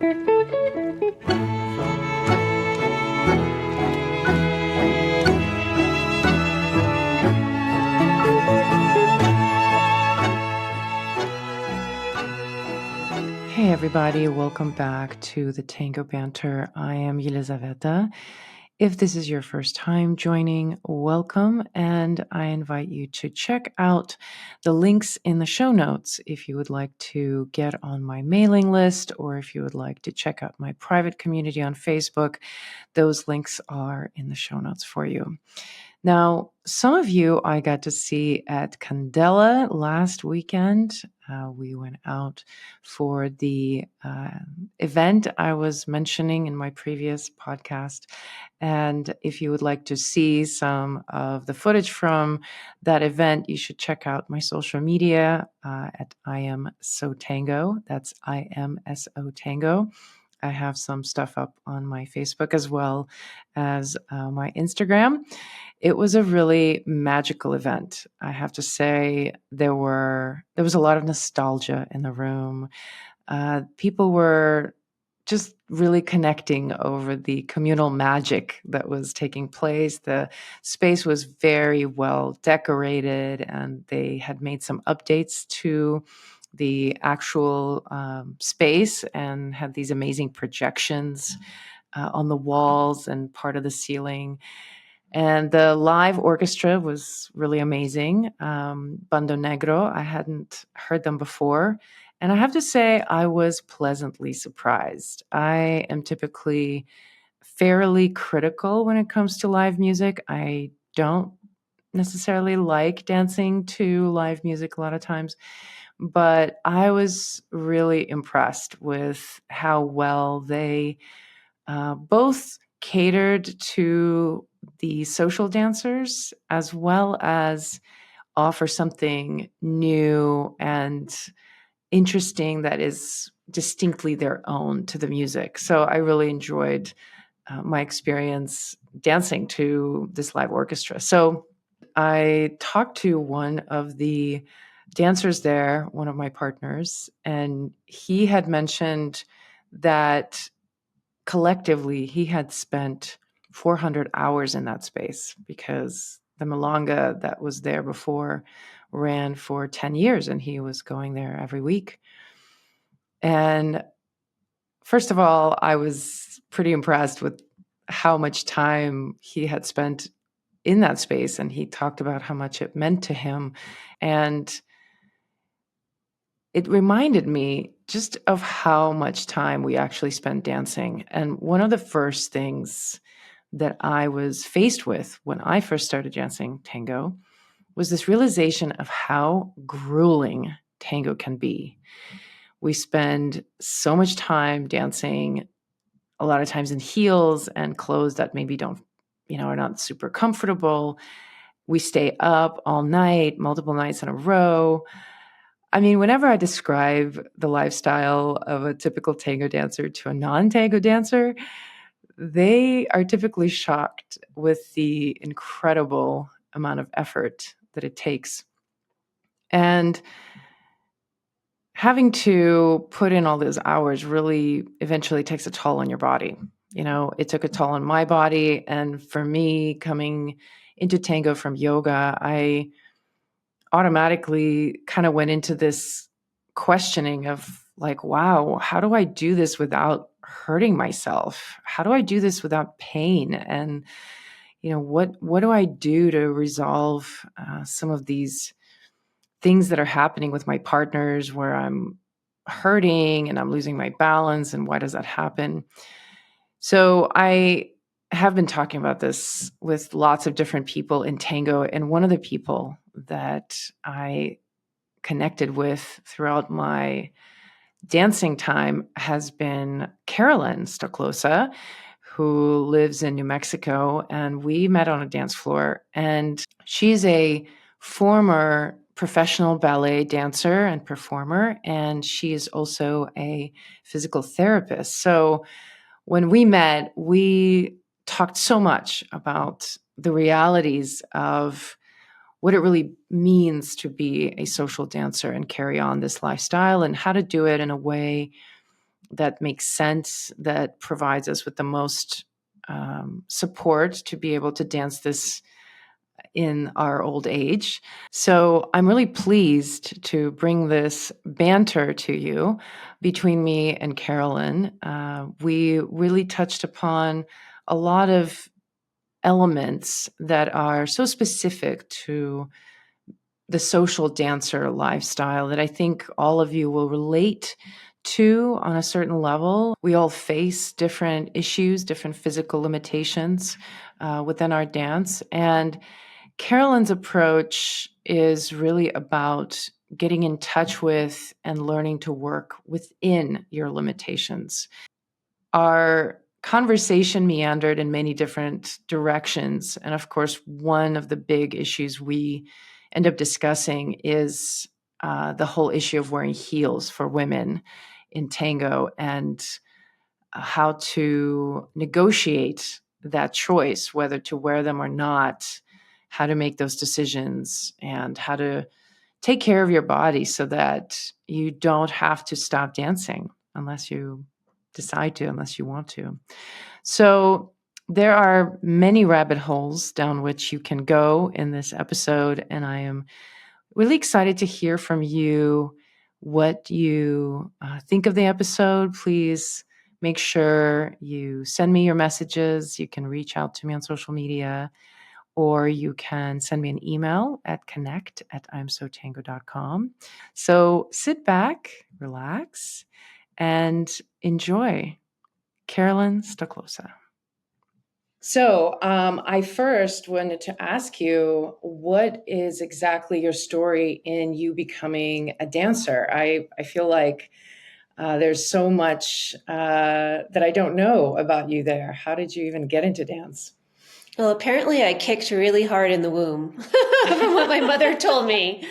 Hey, everybody, welcome back to the Tango Banter. I am Yelizaveta. If this is your first time joining, welcome, and I invite you to check out the links in the show notes if you would like to get on my mailing list or if you would like to check out my private community on Facebook. Those links are in the show notes for you. Now, some of you I got to see at Candela last weekend. We went out for the event I was mentioning in my previous podcast. And if you would like to see some of the footage from that event, you should check out my social media at I am so tango. That's IMSO Tango. I have some stuff up on my Facebook as well as my Instagram. It was a really magical event. I have to say there was a lot of nostalgia in the room. People were just really connecting over the communal magic that was taking place. The space was very well decorated, and they had made some updates to the actual space and had these amazing projections on the walls and part of the ceiling. And the live orchestra was really amazing. Bando Negro, I hadn't heard them before. And I have to say, I was pleasantly surprised. I am typically fairly critical when it comes to live music. I don't necessarily like dancing to live music a lot of times, but I was really impressed with how well they both catered to the social dancers as well as offer something new and interesting that is distinctly their own to the music. So I really enjoyed my experience dancing to this live orchestra. So I talked to one of the dancers there, one of my partners, and he had mentioned that collectively he had spent 400 hours in that space because the Milonga that was there before ran for 10 years and he was going there every week. And first of all, I was pretty impressed with how much time he had spent in that space. And he talked about how much it meant to him. And it reminded me just of how much time we actually spend dancing. And one of the first things that I was faced with when I first started dancing tango was this realization of how grueling tango can be. We spend so much time dancing, a lot of times in heels and clothes that maybe don't, are not super comfortable. We stay up all night, multiple nights in a row. I mean, whenever I describe the lifestyle of a typical tango dancer to a non-tango dancer, they are typically shocked with the incredible amount of effort that it takes. And having to put in all those hours really eventually takes a toll on your body. It took a toll on my body. And for me, coming into tango from yoga, I automatically kind of went into this questioning of like, wow, how do I do this without hurting myself? How do I do this without pain? And what do I do to resolve some of these things that are happening with my partners where I'm hurting and I'm losing my balance, and why does that happen? So I have been talking about this with lots of different people in tango, and one of the people that I connected with throughout my dancing time has been Carolyn Stoklosa, who lives in New Mexico, and we met on a dance floor. And she's a former professional ballet dancer and performer, and she is also a physical therapist. So when we met, we talked so much about the realities of what it really means to be a social dancer and carry on this lifestyle and how to do it in a way that makes sense, that provides us with the most support to be able to dance this in our old age. So I'm really pleased to bring this banter to you between me and Carolyn. We really touched upon a lot of elements that are so specific to the social dancer lifestyle that I think all of you will relate to on a certain level. We all face different issues, different physical limitations within our dance. And Carolyn's approach is really about getting in touch with and learning to work within your limitations. Our conversation meandered in many different directions. And of course, one of the big issues we end up discussing is the whole issue of wearing heels for women in tango and how to negotiate that choice, whether to wear them or not, how to make those decisions, and how to take care of your body so that you don't have to stop dancing unless you decide to, unless you want to. So there are many rabbit holes down which you can go in this episode, and I am really excited to hear from you what you think of the episode. Please make sure you send me your messages. You can reach out to me on social media, or you can send me an email at connect@imsotango.com. So sit back, relax, and enjoy. Carolyn Stoklosa. So I first wanted to ask you, what is exactly your story in you becoming a dancer? I feel like there's so much that I don't know about you there. How did you even get into dance? Well, apparently I kicked really hard in the womb from what my mother told me.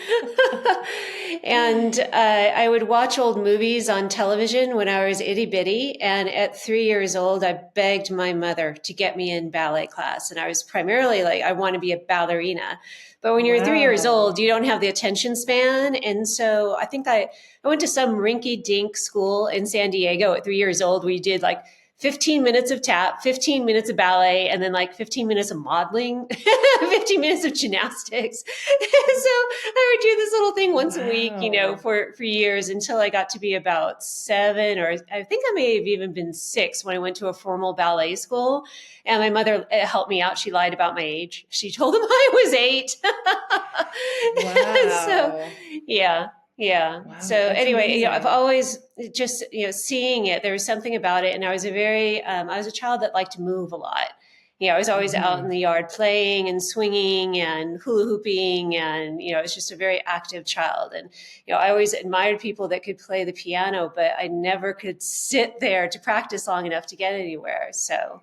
And I would watch old movies on television when I was itty bitty. And at 3 years old, I begged my mother to get me in ballet class. And I was primarily like, I want to be a ballerina. But when you're 3 years old, you don't have the attention span. And so I think I went to some rinky dink school in San Diego at 3 years old. We did like 15 minutes of tap, 15 minutes of ballet, and then like 15 minutes of modeling, 15 minutes of gymnastics. So I would do this little thing once a week, for years until I got to be about 7, or I think I may have even been 6 when I went to a formal ballet school. And my mother helped me out. She lied about my age. She told them I was 8. Wow. So, yeah. Yeah. Wow, so that's anyway, amazing. I've always just, seeing it, there was something about it. And I was I was a child that liked to move a lot. I was always out in the yard playing and swinging and hula hooping. And, I was just a very active child. And, I always admired people that could play the piano, but I never could sit there to practice long enough to get anywhere. So.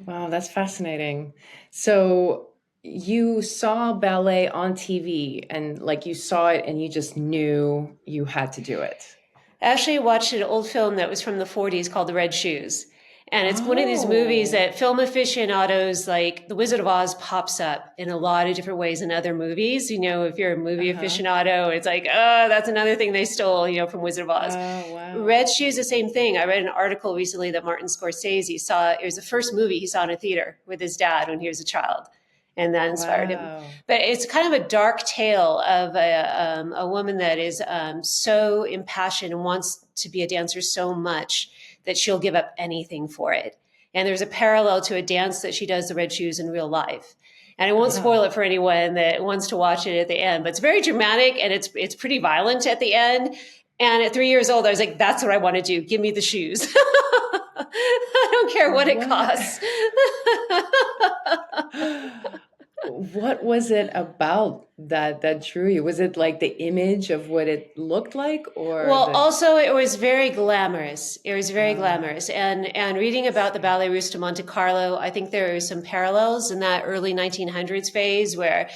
Wow, that's fascinating. So you saw ballet on TV and like you saw it and you just knew you had to do it. I actually watched an old film that was from the 40s called The Red Shoes. And it's one of these movies that film aficionados, like The Wizard of Oz, pops up in a lot of different ways in other movies. If you're a movie aficionado, it's like, oh, that's another thing they stole, from Wizard of Oz. Oh, wow. Red Shoes, the same thing. I read an article recently that Martin Scorsese saw. It was the first movie he saw in a theater with his dad when he was a child. And that inspired him. But it's kind of a dark tale of a woman that is so impassioned and wants to be a dancer so much that she'll give up anything for it. And there's a parallel to a dance that she does, the Red Shoes, in real life. And I won't spoil it for anyone that wants to watch it at the end, but it's very dramatic and it's pretty violent at the end. And at 3 years old, I was like, that's what I want to do. Give me the shoes. I don't care what it costs. What was it about that drew you? Was it like the image of what it looked like, or? Well, also it was very glamorous. It was very glamorous. And reading about the Ballet Russe de Monte Carlo, I think there are some parallels in that early 1900s phase where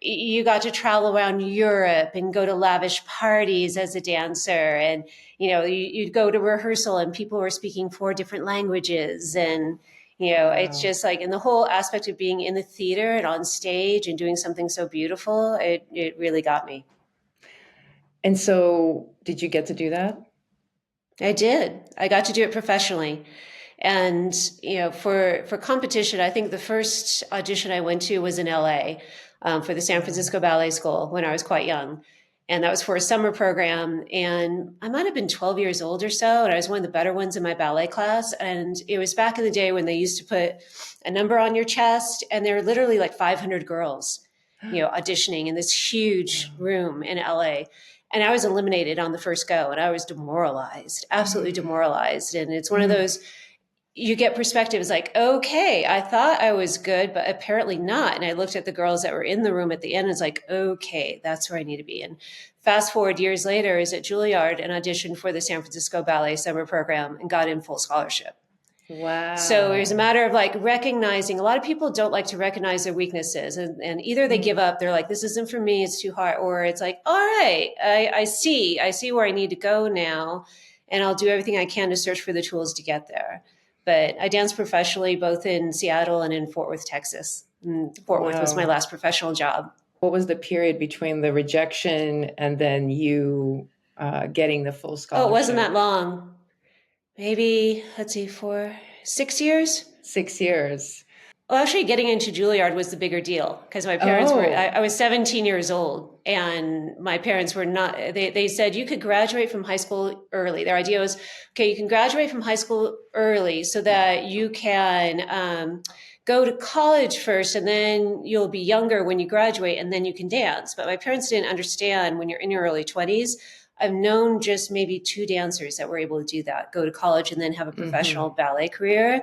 you got to travel around Europe and go to lavish parties as a dancer. And, you'd go to rehearsal and people were speaking 4 different languages. And, it's just like, in the whole aspect of being in the theater and on stage and doing something so beautiful, it really got me. And so did you get to do that? I did. I got to do it professionally. And, for competition, I think the first audition I went to was in LA for the San Wow. Francisco Ballet School when I was quite young. And that was for a summer program. And I might have been 12 years old or so. And I was one of the better ones in my ballet class. And it was back in the day when they used to put a number on your chest. And there were literally like 500 girls, auditioning in this huge Wow. room in LA. And I was eliminated on the first go, and I was demoralized, absolutely demoralized. And it's one of Mm. those, you get perspective. It's like, okay, I thought I was good, but apparently not. And I looked at the girls that were in the room at the end, and it's like, okay, that's where I need to be. And fast forward years later, I was at Juilliard and auditioned for the San Francisco Ballet Summer Program and got in full scholarship. So it was a Wow. matter of like recognizing, a lot of people don't like to recognize their weaknesses, and either they give Mm. up, they're like, this isn't for me, it's too hard, or it's like, all right, I see where I need to go now, and I'll do everything I can to search for the tools to get there. But I danced professionally both in Seattle and in Fort Worth, Texas. And Fort Worth was my Wow. last professional job. What was the period between the rejection and then you getting the full Oh, it wasn't that scholarship? long. Maybe, let's see, 6 years. 6 years. Well, actually, getting into Juilliard was the bigger deal because my parents were, Oh. I was 17 years old, and my parents were not, they said you could graduate from high school early. Their idea was, okay, you can graduate from high school early so that you can go to college first, and then you'll be younger when you graduate, and then you can dance. But my parents didn't understand when you're in your early 20s. I've known just maybe two dancers that were able to do that, go to college and then have a Hmm. professional ballet career.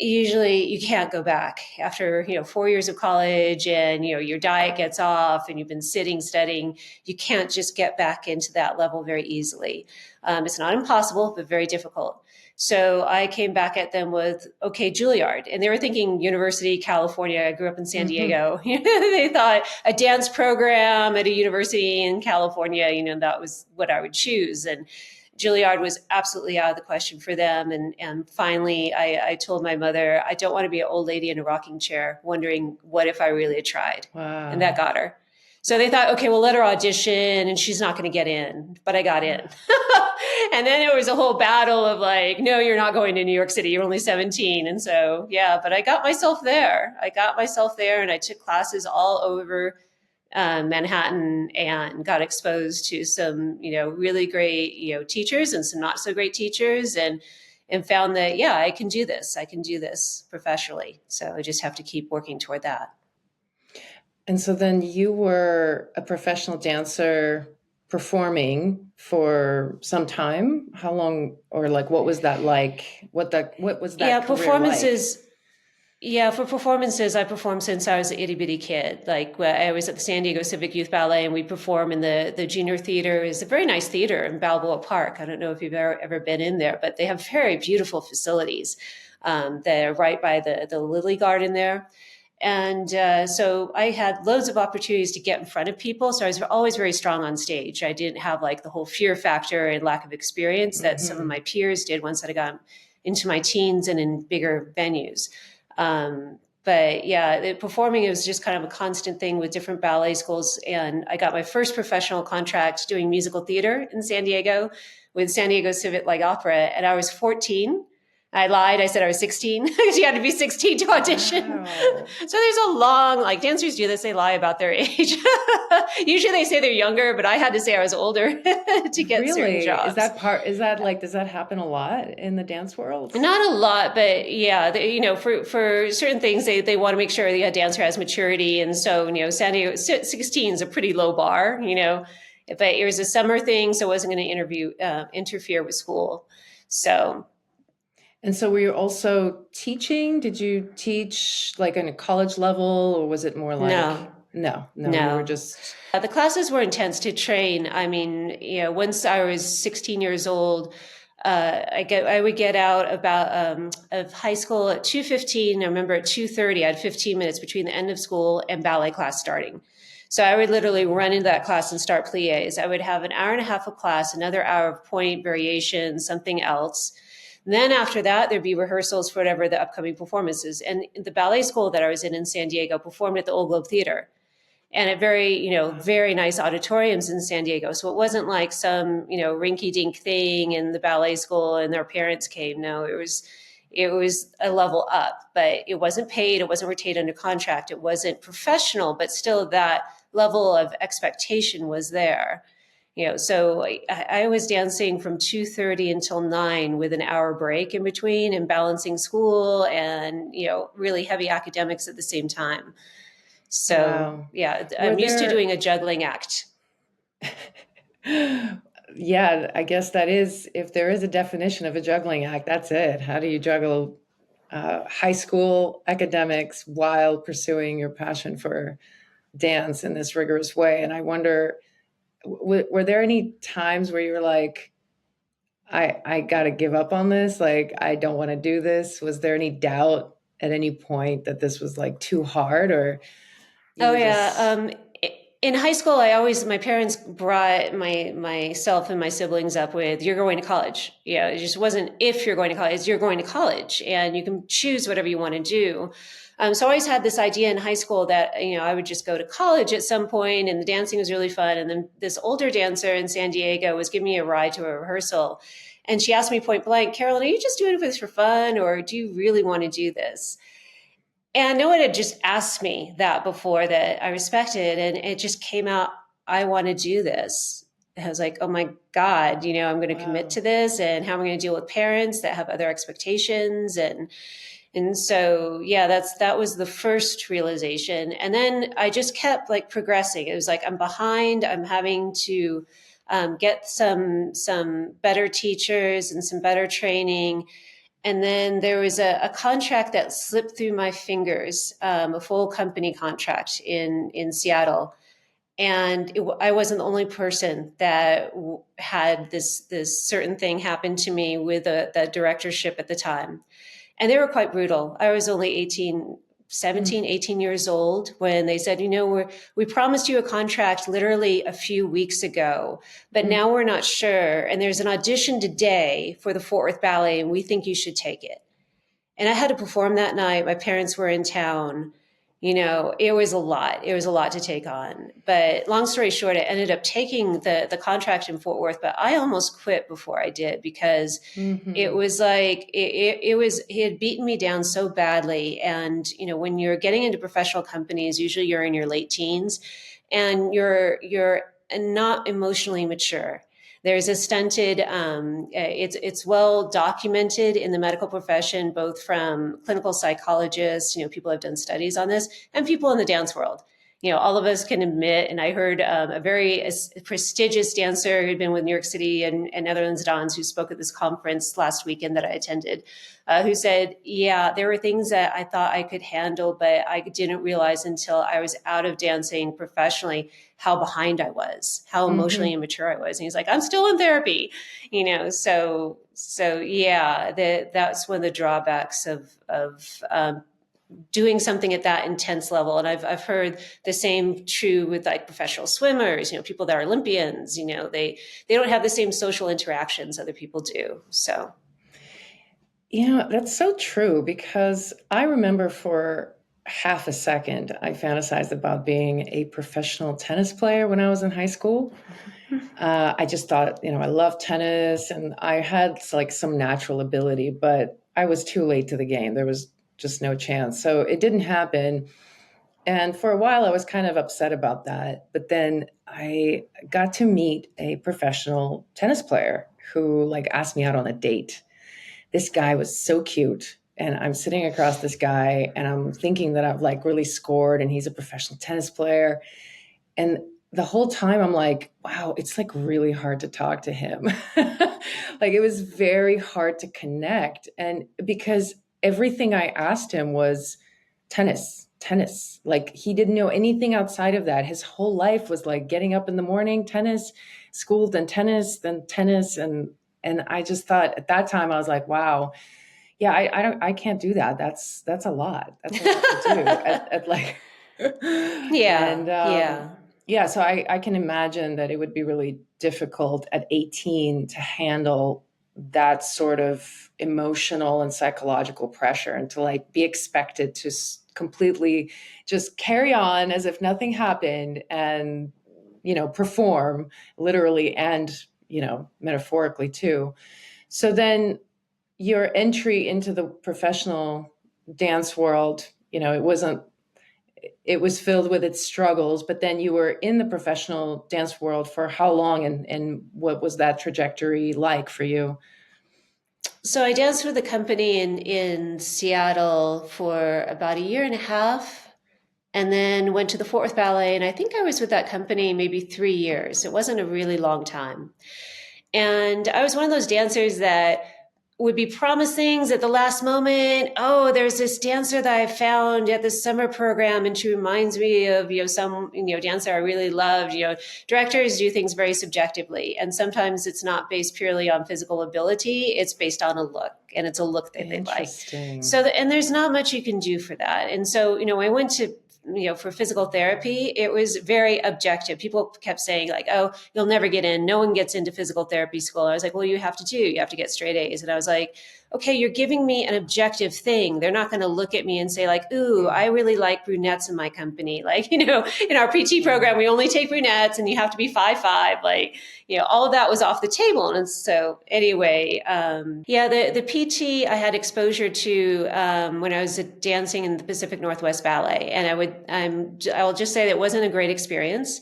Usually you can't go back after 4 years of college, and your diet gets off and you've been sitting studying. You can't just get back into that level very easily. It's not impossible, but very difficult. So I came back at them with, okay, Juilliard. And they were thinking University, California. I grew up in San Hmm. Diego. They thought a dance program at a university in California, that was what I would choose. And Juilliard was absolutely out of the question for them. And finally, I told my mother, I don't want to be an old lady in a rocking chair wondering what if I really had tried. And that Wow. got her. So they thought, okay, we'll let her audition and she's not going to get in. But I got in. And then it was a whole battle of like, no, you're not going to New York City. You're only 17. And so, yeah, but I got myself there. I got myself there, and I took classes all over Manhattan, and got exposed to some, really great, teachers and some not so great teachers, and found that, yeah, I can do this. I can do this professionally. So I just have to keep working toward that. And so then you were a professional dancer performing for some time. How long, or like what was that like? What was Yeah, that career like? performances. Yeah, for performances, I performed since I was an itty bitty kid. Like I was at the San Diego Civic Youth Ballet, and we perform in the junior theater. It's a very nice theater in Balboa Park. I don't know if you've ever been in there, but they have very beautiful facilities. They're right by the Lily Garden there. And so I had loads of opportunities to get in front of people. So I was always very strong on stage. I didn't have like the whole fear factor and lack of experience that some of Hmm. my peers did once that I got into my teens and in bigger venues. But yeah, performing was just kind of a constant thing with different ballet schools. And I got my first professional contract doing musical theater in San Diego with San Diego Civic Light Opera. And I was 14. I lied. I said I was 16 because you had to be 16 to audition. Wow. So there's a long, like dancers do this, they lie about their age. Usually they say they're younger, but I had to say I was older to get certain Really? jobs. Is that like, does that happen a lot in the dance world? Not a lot, but yeah, for certain things, they want to make sure the dancer has maturity. And so, San Diego 16 is a pretty low bar, but it was a summer thing. So I wasn't going to interfere with school. So And so were you also teaching? Did you teach like on a college level, or was it more like, no, no, you were no. just, The classes were intense to train. I mean, once I was 16 years old, I would get out about of high school at 2:15. I remember at 2:30, I had 15 minutes between the end of school and ballet class starting. So I would literally run into that class and start plies. I would have an hour and a half of class, another hour of point variation, something else. And then after that, there'd be rehearsals for whatever the upcoming performances. And the ballet school that I was in San Diego performed at the Old Globe Theater. and at very nice auditoriums in San Diego. So it wasn't like some, rinky dink thing in the ballet school and their parents came. No, it was a level up, but it wasn't paid. It wasn't retained under contract. It wasn't professional, but still that level of expectation was there. So I was dancing from 2:30 until 9 with an hour break in between and balancing school and, really heavy academics at the same time. So Wow. yeah, Were I'm used to there doing a juggling act. Yeah, I guess that is, if there is a definition of a juggling act, that's it. How do you juggle high school academics while pursuing your passion for dance in this rigorous way? And I wonder, were there any times where you were like, I got to give up on this? Like, I don't want to do this. Was there any doubt at any point that this was like too hard, or you Oh were yeah. just, In high school, my parents brought myself and my siblings up with, you're going to college. Yeah, it just wasn't if you're going to college, you're going to college and you can choose whatever you want to do. So I always had this idea in high school that, I would just go to college at some point and the dancing was really fun. And then this older dancer in San Diego was giving me a ride to a rehearsal. And she asked me point blank, Carolyn, are you just doing this for fun or do you really want to do this? And no one had just asked me that before that I respected. And it just came out, I want to do this. And I was like, oh my God, I'm going to commit wow. to this. And how am I going to deal with parents that have other expectations? And so, yeah, that was the first realization. And then I just kept like progressing. It was like, I'm behind, I'm having to get some better teachers and some better training. And then there was a contract that slipped through my fingers, a full company contract in Seattle. And I wasn't the only person that had this certain thing happen to me with the directorship at the time. And they were quite brutal. I was only 18 years old when they said, we promised you a contract literally a few weeks ago, but Mm. now we're not sure. And there's an audition today for the Fort Worth Ballet, and we think you should take it. And I had to perform that night. My parents were in town. It was a lot. It was a lot to take on. But long story short, I ended up taking the contract in Fort Worth, but I almost quit before I did because it Hmm. was like it was he had beaten me down so badly. And when you're getting into professional companies, usually you're in your late teens and you're not emotionally mature. There's a stunted, it's well documented in the medical profession, both from clinical psychologists, people have done studies on this, and people in the dance world. All of us can admit, and I heard a very prestigious dancer who'd been with New York City and Netherlands Dons who spoke at this conference last weekend that I attended, who said, yeah, there were things that I thought I could handle, but I didn't realize until I was out of dancing professionally how behind I was, how emotionally Hmm. immature I was. And he's like, I'm still in therapy, so yeah, that's one of the drawbacks of doing something at that intense level. And I've heard the same true with like professional swimmers, people that are Olympians, they don't have the same social interactions other people do. So Yeah, that's so true because I remember for half a second I fantasized about being a professional tennis player when I was in high school. I just thought, I love tennis and I had like some natural ability, but I was too late to the game. There was just no chance. So it didn't happen. And for a while, I was kind of upset about that. But then I got to meet a professional tennis player who like asked me out on a date. This guy was so cute. And I'm sitting across this guy and I'm thinking that I've like really scored and he's a professional tennis player. And the whole time I'm like, wow, it's like really hard to talk to him. Like it was very hard to connect. And because everything I asked him was tennis, tennis. Like he didn't know anything outside of that. His whole life was like getting up in the morning, tennis, school, then tennis, then tennis. And I just thought at that time I was like, wow, yeah, I can't do that. That's a lot. That's a lot to do at like yeah, and yeah. yeah, so I can imagine that it would be really difficult at 18 to handle that sort of emotional and psychological pressure, and to like be expected to completely just carry on as if nothing happened, and perform literally and metaphorically too. So then your entry into the professional dance world, it was filled with its struggles, but then you were in the professional dance world for how long, and what was that trajectory like for you? So I danced with a company in Seattle for about a year and a half, and then went to the Fort Worth Ballet. And I think I was with that company maybe 3 years. It wasn't a really long time. And I was one of those dancers that would be promised things at the last moment. Oh, there's this dancer that I found at the summer program, and she reminds me of some dancer I really loved. Directors do things very subjectively, and sometimes it's not based purely on physical ability. It's based on a look, and it's a look that they like. Interesting. And there's not much you can do for that. And so I went to for physical therapy, it was very objective. People kept saying like, oh, you'll never get in. No one gets into physical therapy school. And I was like, well, you have to get straight A's. And I was like, okay, you're giving me an objective thing. They're not going to look at me and say like, ooh, I really like brunettes in my company. Like, in our PT program, we only take brunettes and you have to be 5'5". Like, all of that was off the table. And so anyway, the PT I had exposure to when I was dancing in the Pacific Northwest Ballet. And I will just say that it wasn't a great experience.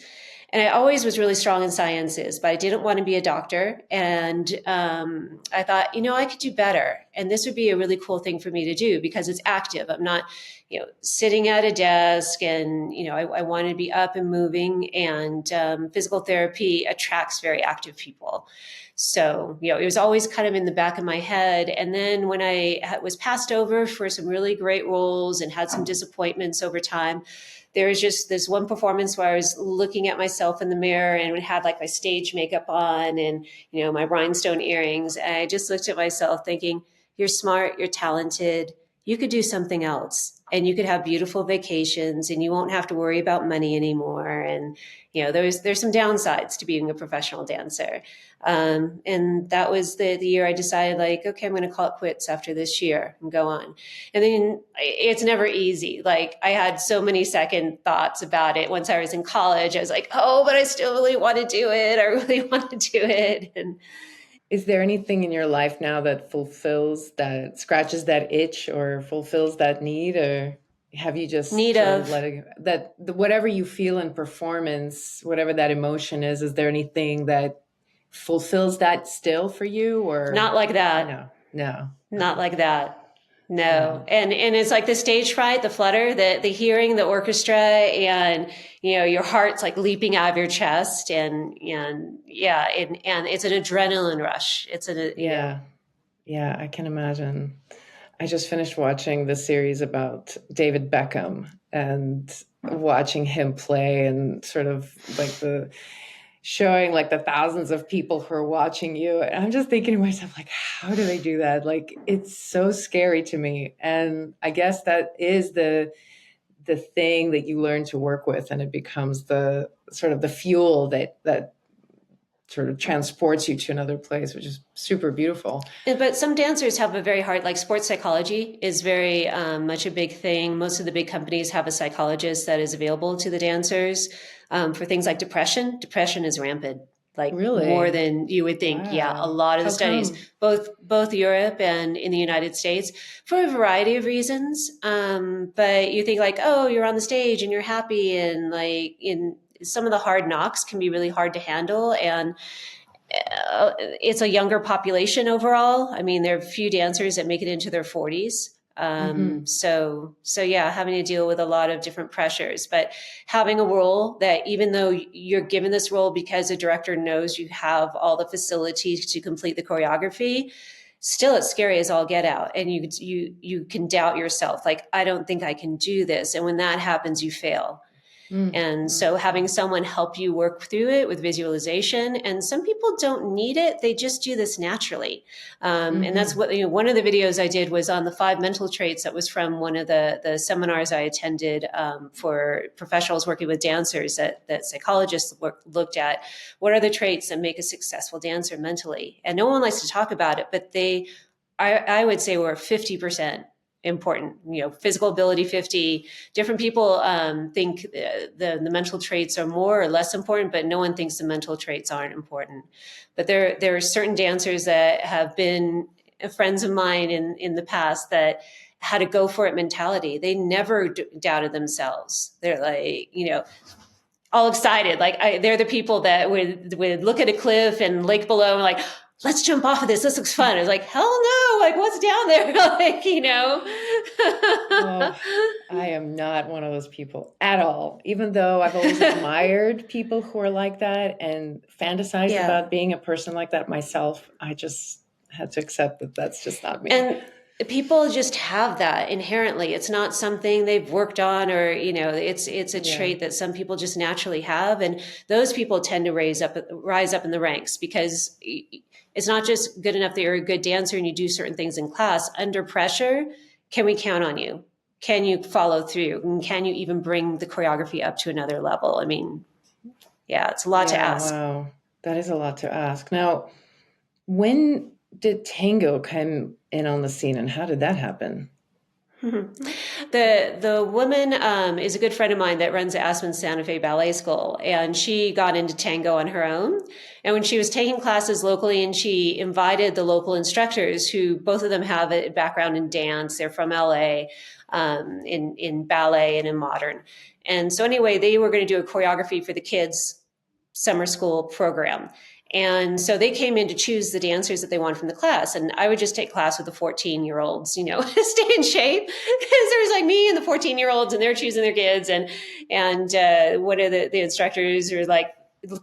And I always was really strong in sciences, but I didn't want to be a doctor. And I thought, I could do better. And this would be a really cool thing for me to do because it's active. I'm not, sitting at a desk, and, I wanted to be up and moving. And physical therapy attracts very active people. So, it was always kind of in the back of my head. And then when I was passed over for some really great roles and had some disappointments over time, there was just this one performance where I was looking at myself in the mirror and had like my stage makeup on and, my rhinestone earrings. And I just looked at myself thinking, you're smart, you're talented, you could do something else, and you could have beautiful vacations, and you won't have to worry about money anymore. And, there's some downsides to being a professional dancer. And that was the year I decided like, okay, I'm going to call it quits after this year and go on. And then it's never easy. Like I had so many second thoughts about it. Once I was in college, I was like, oh, but I still really want to do it. I really want to do it. And is there anything in your life now that scratches that itch or fulfills that need, or have you just need sort of letting that whatever you feel in performance, whatever that emotion is there anything that fulfills that still for you, or not like that? No, not like that. No. And it's like the stage fright, the flutter, the hearing the orchestra, and your heart's like leaping out of your chest, and it's an adrenaline rush. Yeah, I can imagine. I just finished watching the series about David Beckham and watching him play, and sort of like showing like the thousands of people who are watching you. And I'm just thinking to myself, like, how do they do that? Like, it's so scary to me. And I guess that is the thing that you learn to work with, and it becomes the sort of the fuel that sort of transports you to another place, which is super beautiful. But some dancers have a very hard, like sports psychology is very much a big thing. Most of the big companies have a psychologist that is available to the dancers for things like depression. Depression is rampant, like really? More than you would think. Wow. Yeah, a lot of the studies, both Europe and in the United States, for a variety of reasons. But you think like, oh, you're on the stage and you're happy, and like some of the hard knocks can be really hard to handle. And it's a younger population overall. I mean, there are few dancers that make it into their 40s. So yeah, having to deal with a lot of different pressures, but having a role that, even though you're given this role because the director knows you have all the facilities to complete the choreography, still it's scary as all get out. And you can doubt yourself. Like, I don't think I can do this. And when that happens, you fail. And so having someone help you work through it with visualization, and some people don't need it, they just do this naturally. And that's what, one of the videos I did was on the 5 mental traits. That was from one of the seminars I attended for professionals working with dancers that psychologists looked at. What are the traits that make a successful dancer mentally? And no one likes to talk about it, but I would say were 50% important. Physical ability 50. Different people think the mental traits are more or less important, but no one thinks the mental traits aren't important. But there are certain dancers that have been friends of mine in the past that had a go for it mentality. They never doubted themselves. They're like, all excited. Like they're the people that would look at a cliff and lake below and like, let's jump off of this. This looks fun. It's like, hell no. Like, what's down there? Oh, I am not one of those people at all. Even though I've always admired people who are like that and fantasized about being a person like that myself, I just had to accept that that's just not me. And people just have that inherently. It's not something they've worked on, or it's a trait that some people just naturally have, and those people tend to rise up in the ranks, because it's not just good enough that you're a good dancer and you do certain things in class. Under pressure, can we count on you? Can you follow through? And can you even bring the choreography up to another level? I mean, it's a lot to ask. Wow, that is a lot to ask. Now, when did tango come in on the scene, and how did that happen? The woman is a good friend of mine that runs the Aspen Santa Fe Ballet School, and she got into tango on her own. And when she was taking classes locally, and she invited the local instructors, who both of them have a background in dance, they're from LA, in ballet and in modern. And so anyway, they were going to do a choreography for the kids' summer school program. And so they came in to choose the dancers that they wanted from the class. And I would just take class with the 14-year-olds, stay in shape. Because there was like me and the 14-year-olds, and they're choosing their kids. And one of the instructors were like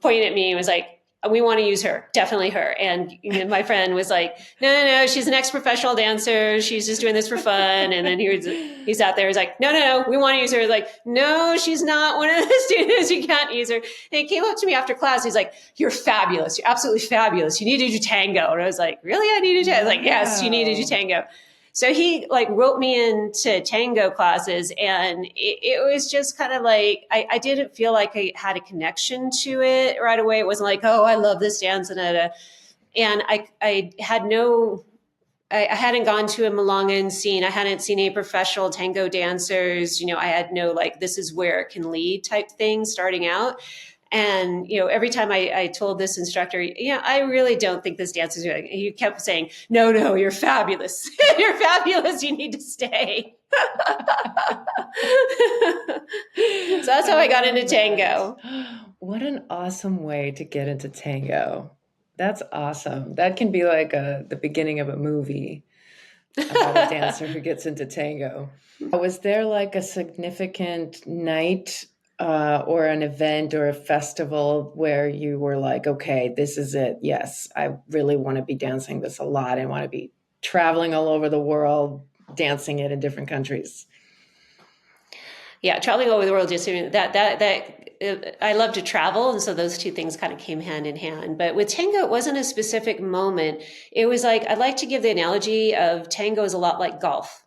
pointing at me and was like, we want to use her, definitely her. And my friend was like, no, she's an ex-professional dancer. She's just doing this for fun. And then he's out there. He's like, no, we want to use her. Like, no, she's not one of the students. You can't use her. And he came up to me after class. He's like, you're fabulous. You're absolutely fabulous. You need to do tango. And I was like, really? I need to do tango? I was like, yes, you need to do tango. So he wrote me into tango classes, and it was just kind of like, I didn't feel like I had a connection to it right away. It wasn't like, oh, I love this dance. And I hadn't gone to a Milonga scene. I hadn't seen any professional tango dancers. I had no, this is where it can lead type thing starting out. And, every time I told this instructor, I really don't think this dance is good. He kept saying, no, you're fabulous. You're fabulous. You need to stay. So that's how I got into tango. What an awesome way to get into tango. That's awesome. That can be like the beginning of a movie about a dancer who gets into tango. Was there like a significant night or an event or a festival where you were like, okay, this is it. Yes, I really want to be dancing this a lot. I want to be traveling all over the world, dancing it in different countries. Yeah, traveling all over the world, just that I love to travel. And so those two things kind of came hand in hand. But with tango, it wasn't a specific moment. It was like, I'd like to give the analogy of tango is a lot like golf.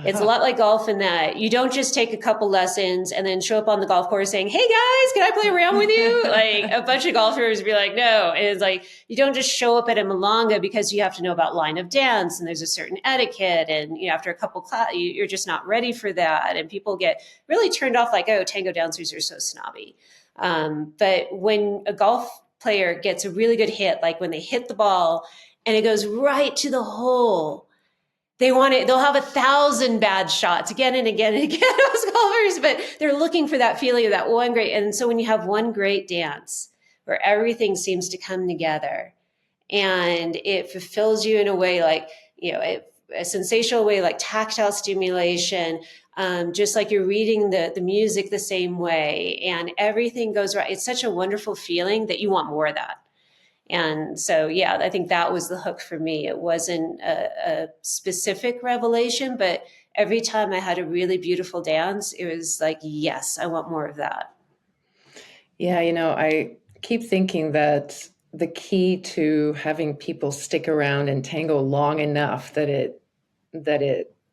It's a lot like golf in that you don't just take a couple lessons and then show up on the golf course saying, hey guys, can I play around with you? Like a bunch of golfers would be like, no. And it's like, you don't just show up at a Milonga because you have to know about line of dance and there's a certain etiquette. And after a couple classes, you're just not ready for that. And people get really turned off like, oh, tango dancers are so snobby. But when a golf player gets a really good hit, like when they hit the ball and it goes right to the hole, they'll have 1,000 bad shots again and again and again, those golfers, but they're looking for that feeling of that one great. And so when you have one great dance where everything seems to come together and it fulfills you in a way like, a sensational way, like tactile stimulation, just like you're reading the music the same way and everything goes right. It's such a wonderful feeling that you want more of that. And so, yeah, I think that was the hook for me. It wasn't a specific revelation, but every time I had a really beautiful dance, it was like, yes, I want more of that. Yeah, I keep thinking that the key to having people stick around in tango long enough that it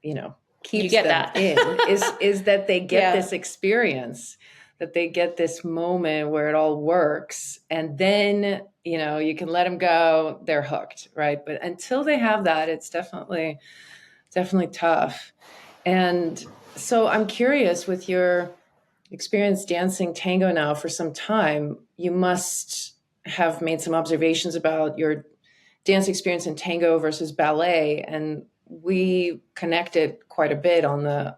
You keeps get them that. in is that they get Yeah. this experience, that they get this moment where it all works, and then you can let them go, they're hooked, right? But until they have that, it's definitely tough. And so I'm curious, with your experience dancing tango now for some time, you must have made some observations about your dance experience in tango versus ballet. And we connected quite a bit on the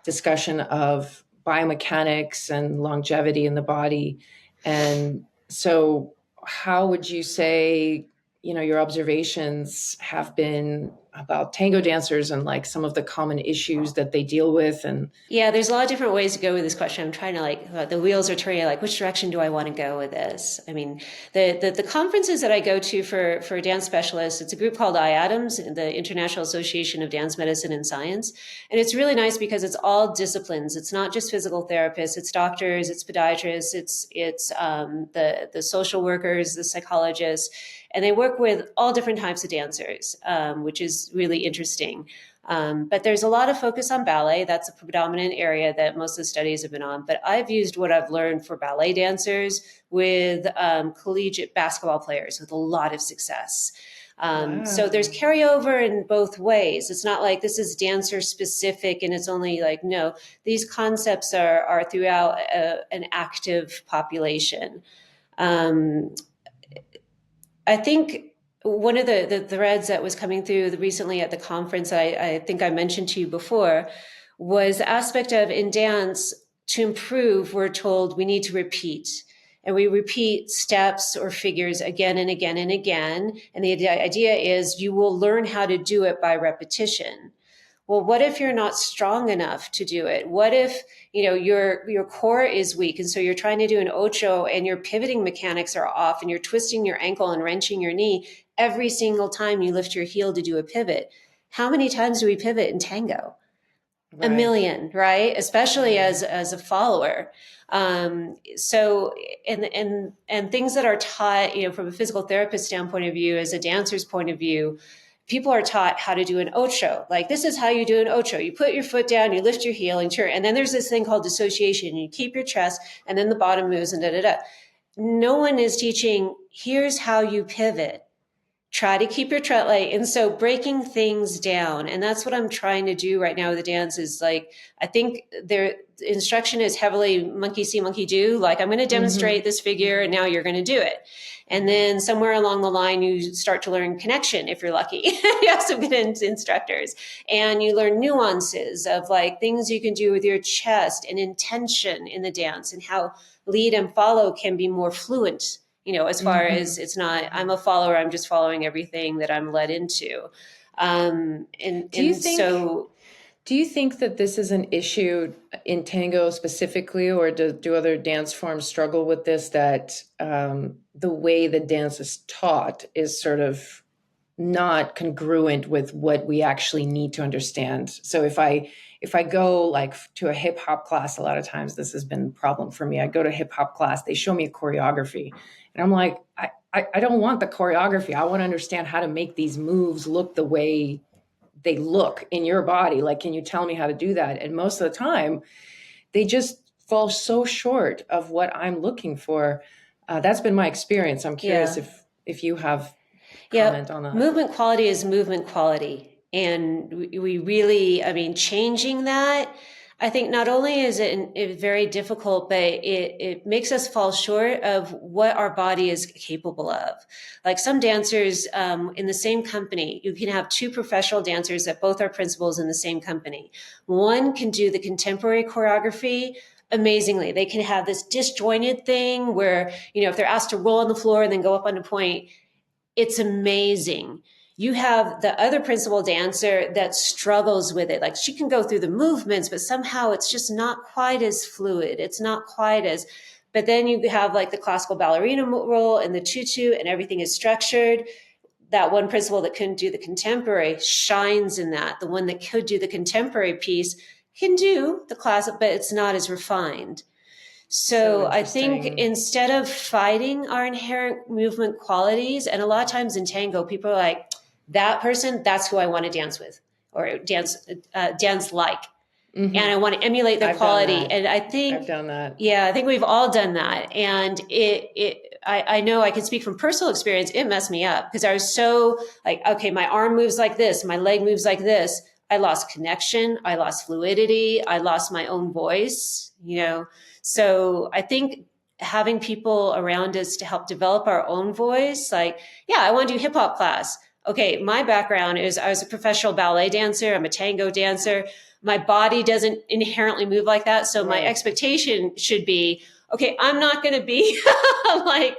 discussion of biomechanics and longevity in the body. And so, how would you say, your observations have been about tango dancers and like some of the common issues that they deal with? And Yeah, there's a lot of different ways to go with this question. I'm trying to the wheels are turning. Like, which direction do I want to go with this? I mean, the conferences that I go to for dance specialists, it's a group called IADAMS, the International Association of Dance Medicine and Science, and it's really nice because it's all disciplines. It's not just physical therapists, it's doctors, it's podiatrists, it's the social workers, the psychologists, and they work with all different types of dancers, which is really interesting. But there's a lot of focus on ballet. That's a predominant area that most of the studies have been on. But I've used what I've learned for ballet dancers with collegiate basketball players with a lot of success. So there's wow. carryover in both ways. It's not like this is dancer specific and it's only like, no, these concepts are throughout an active population. Um, I think one of the threads that was coming through recently at the conference, I think I mentioned to you before, was the aspect of in dance to improve, we're told we need to repeat. And we repeat steps or figures again and again and again. And the idea is you will learn how to do it by repetition. Well, what if you're not strong enough to do it? What if, your core is weak and so you're trying to do an ocho and your pivoting mechanics are off and you're twisting your ankle and wrenching your knee every single time you lift your heel to do a pivot? How many times do we pivot in tango? A Right. million, right? Especially Right. as a follower. So and things that are taught, from a physical therapist standpoint of view, as a dancer's point of view, people are taught how to do an ocho. Like, this is how you do an ocho. You put your foot down, you lift your heel and turn. And then there's this thing called dissociation. You keep your chest and then the bottom moves and da da da. No one is teaching, here's how you pivot. Try to keep your tread light. And so breaking things down. And that's what I'm trying to do right now with the dance is like, I think their instruction is heavily monkey see, monkey do. Like, I'm going to Mm-hmm. demonstrate this figure and now you're going to do it. And Mm-hmm. then somewhere along the line, you start to learn connection if you're lucky. You have some good instructors. And you learn nuances of like things you can do with your chest and intention in the dance and how lead and follow can be more fluent, as far Mm-hmm. as it's not, I'm Mm-hmm. a follower, I'm just following everything that I'm led into. And, Do you and think so, Do you think that this is an issue in tango specifically, or do other dance forms struggle with this? That the way the dance is taught is sort of not congruent with what we actually need to understand. So if I go like to a hip hop class, a lot of times this has been a problem for me. I go to hip hop class, they show me a choreography, and I'm like, I don't want the choreography. I want to understand how to make these moves look the way they look in your body. Like, can you tell me how to do that? And most of the time, they just fall so short of what I'm looking for. That's been my experience. I'm curious yeah. if you have Yeah, comment on that. movement quality is movement quality. And we really, I mean, changing that, I think not only is it very difficult, but it makes us fall short of what our body is capable of. Like some dancers in the same company, you can have two professional dancers that both are principals in the same company. One can do the contemporary choreography amazingly. They can have this disjointed thing where, if they're asked to roll on the floor and then go up on a point, it's amazing. You have the other principal dancer that struggles with it. Like, she can go through the movements, but somehow it's just not quite as fluid. It's not quite as, But then you have like the classical ballerina role and the tutu, and everything is structured. That one principal that couldn't do the contemporary shines in that. The one that could do the contemporary piece can do the classic, but it's not as refined. So I think instead of fighting our inherent movement qualities, and a lot of times in tango, people are like, that person, that's who I want to dance with or dance like. Mm-hmm. And I want to emulate their quality. And I think I've done that. Yeah, I think we've all done that. And I know I can speak from personal experience. It messed me up because I was so like, okay, my arm moves like this, my leg moves like this. I lost connection. I lost fluidity. I lost my own voice, So I think having people around us to help develop our own voice, like, yeah, I want to do hip hop class. Okay, my background is I was a professional ballet dancer. I'm a tango dancer. My body doesn't inherently move like that. So my expectation should be, okay, I'm not going to be like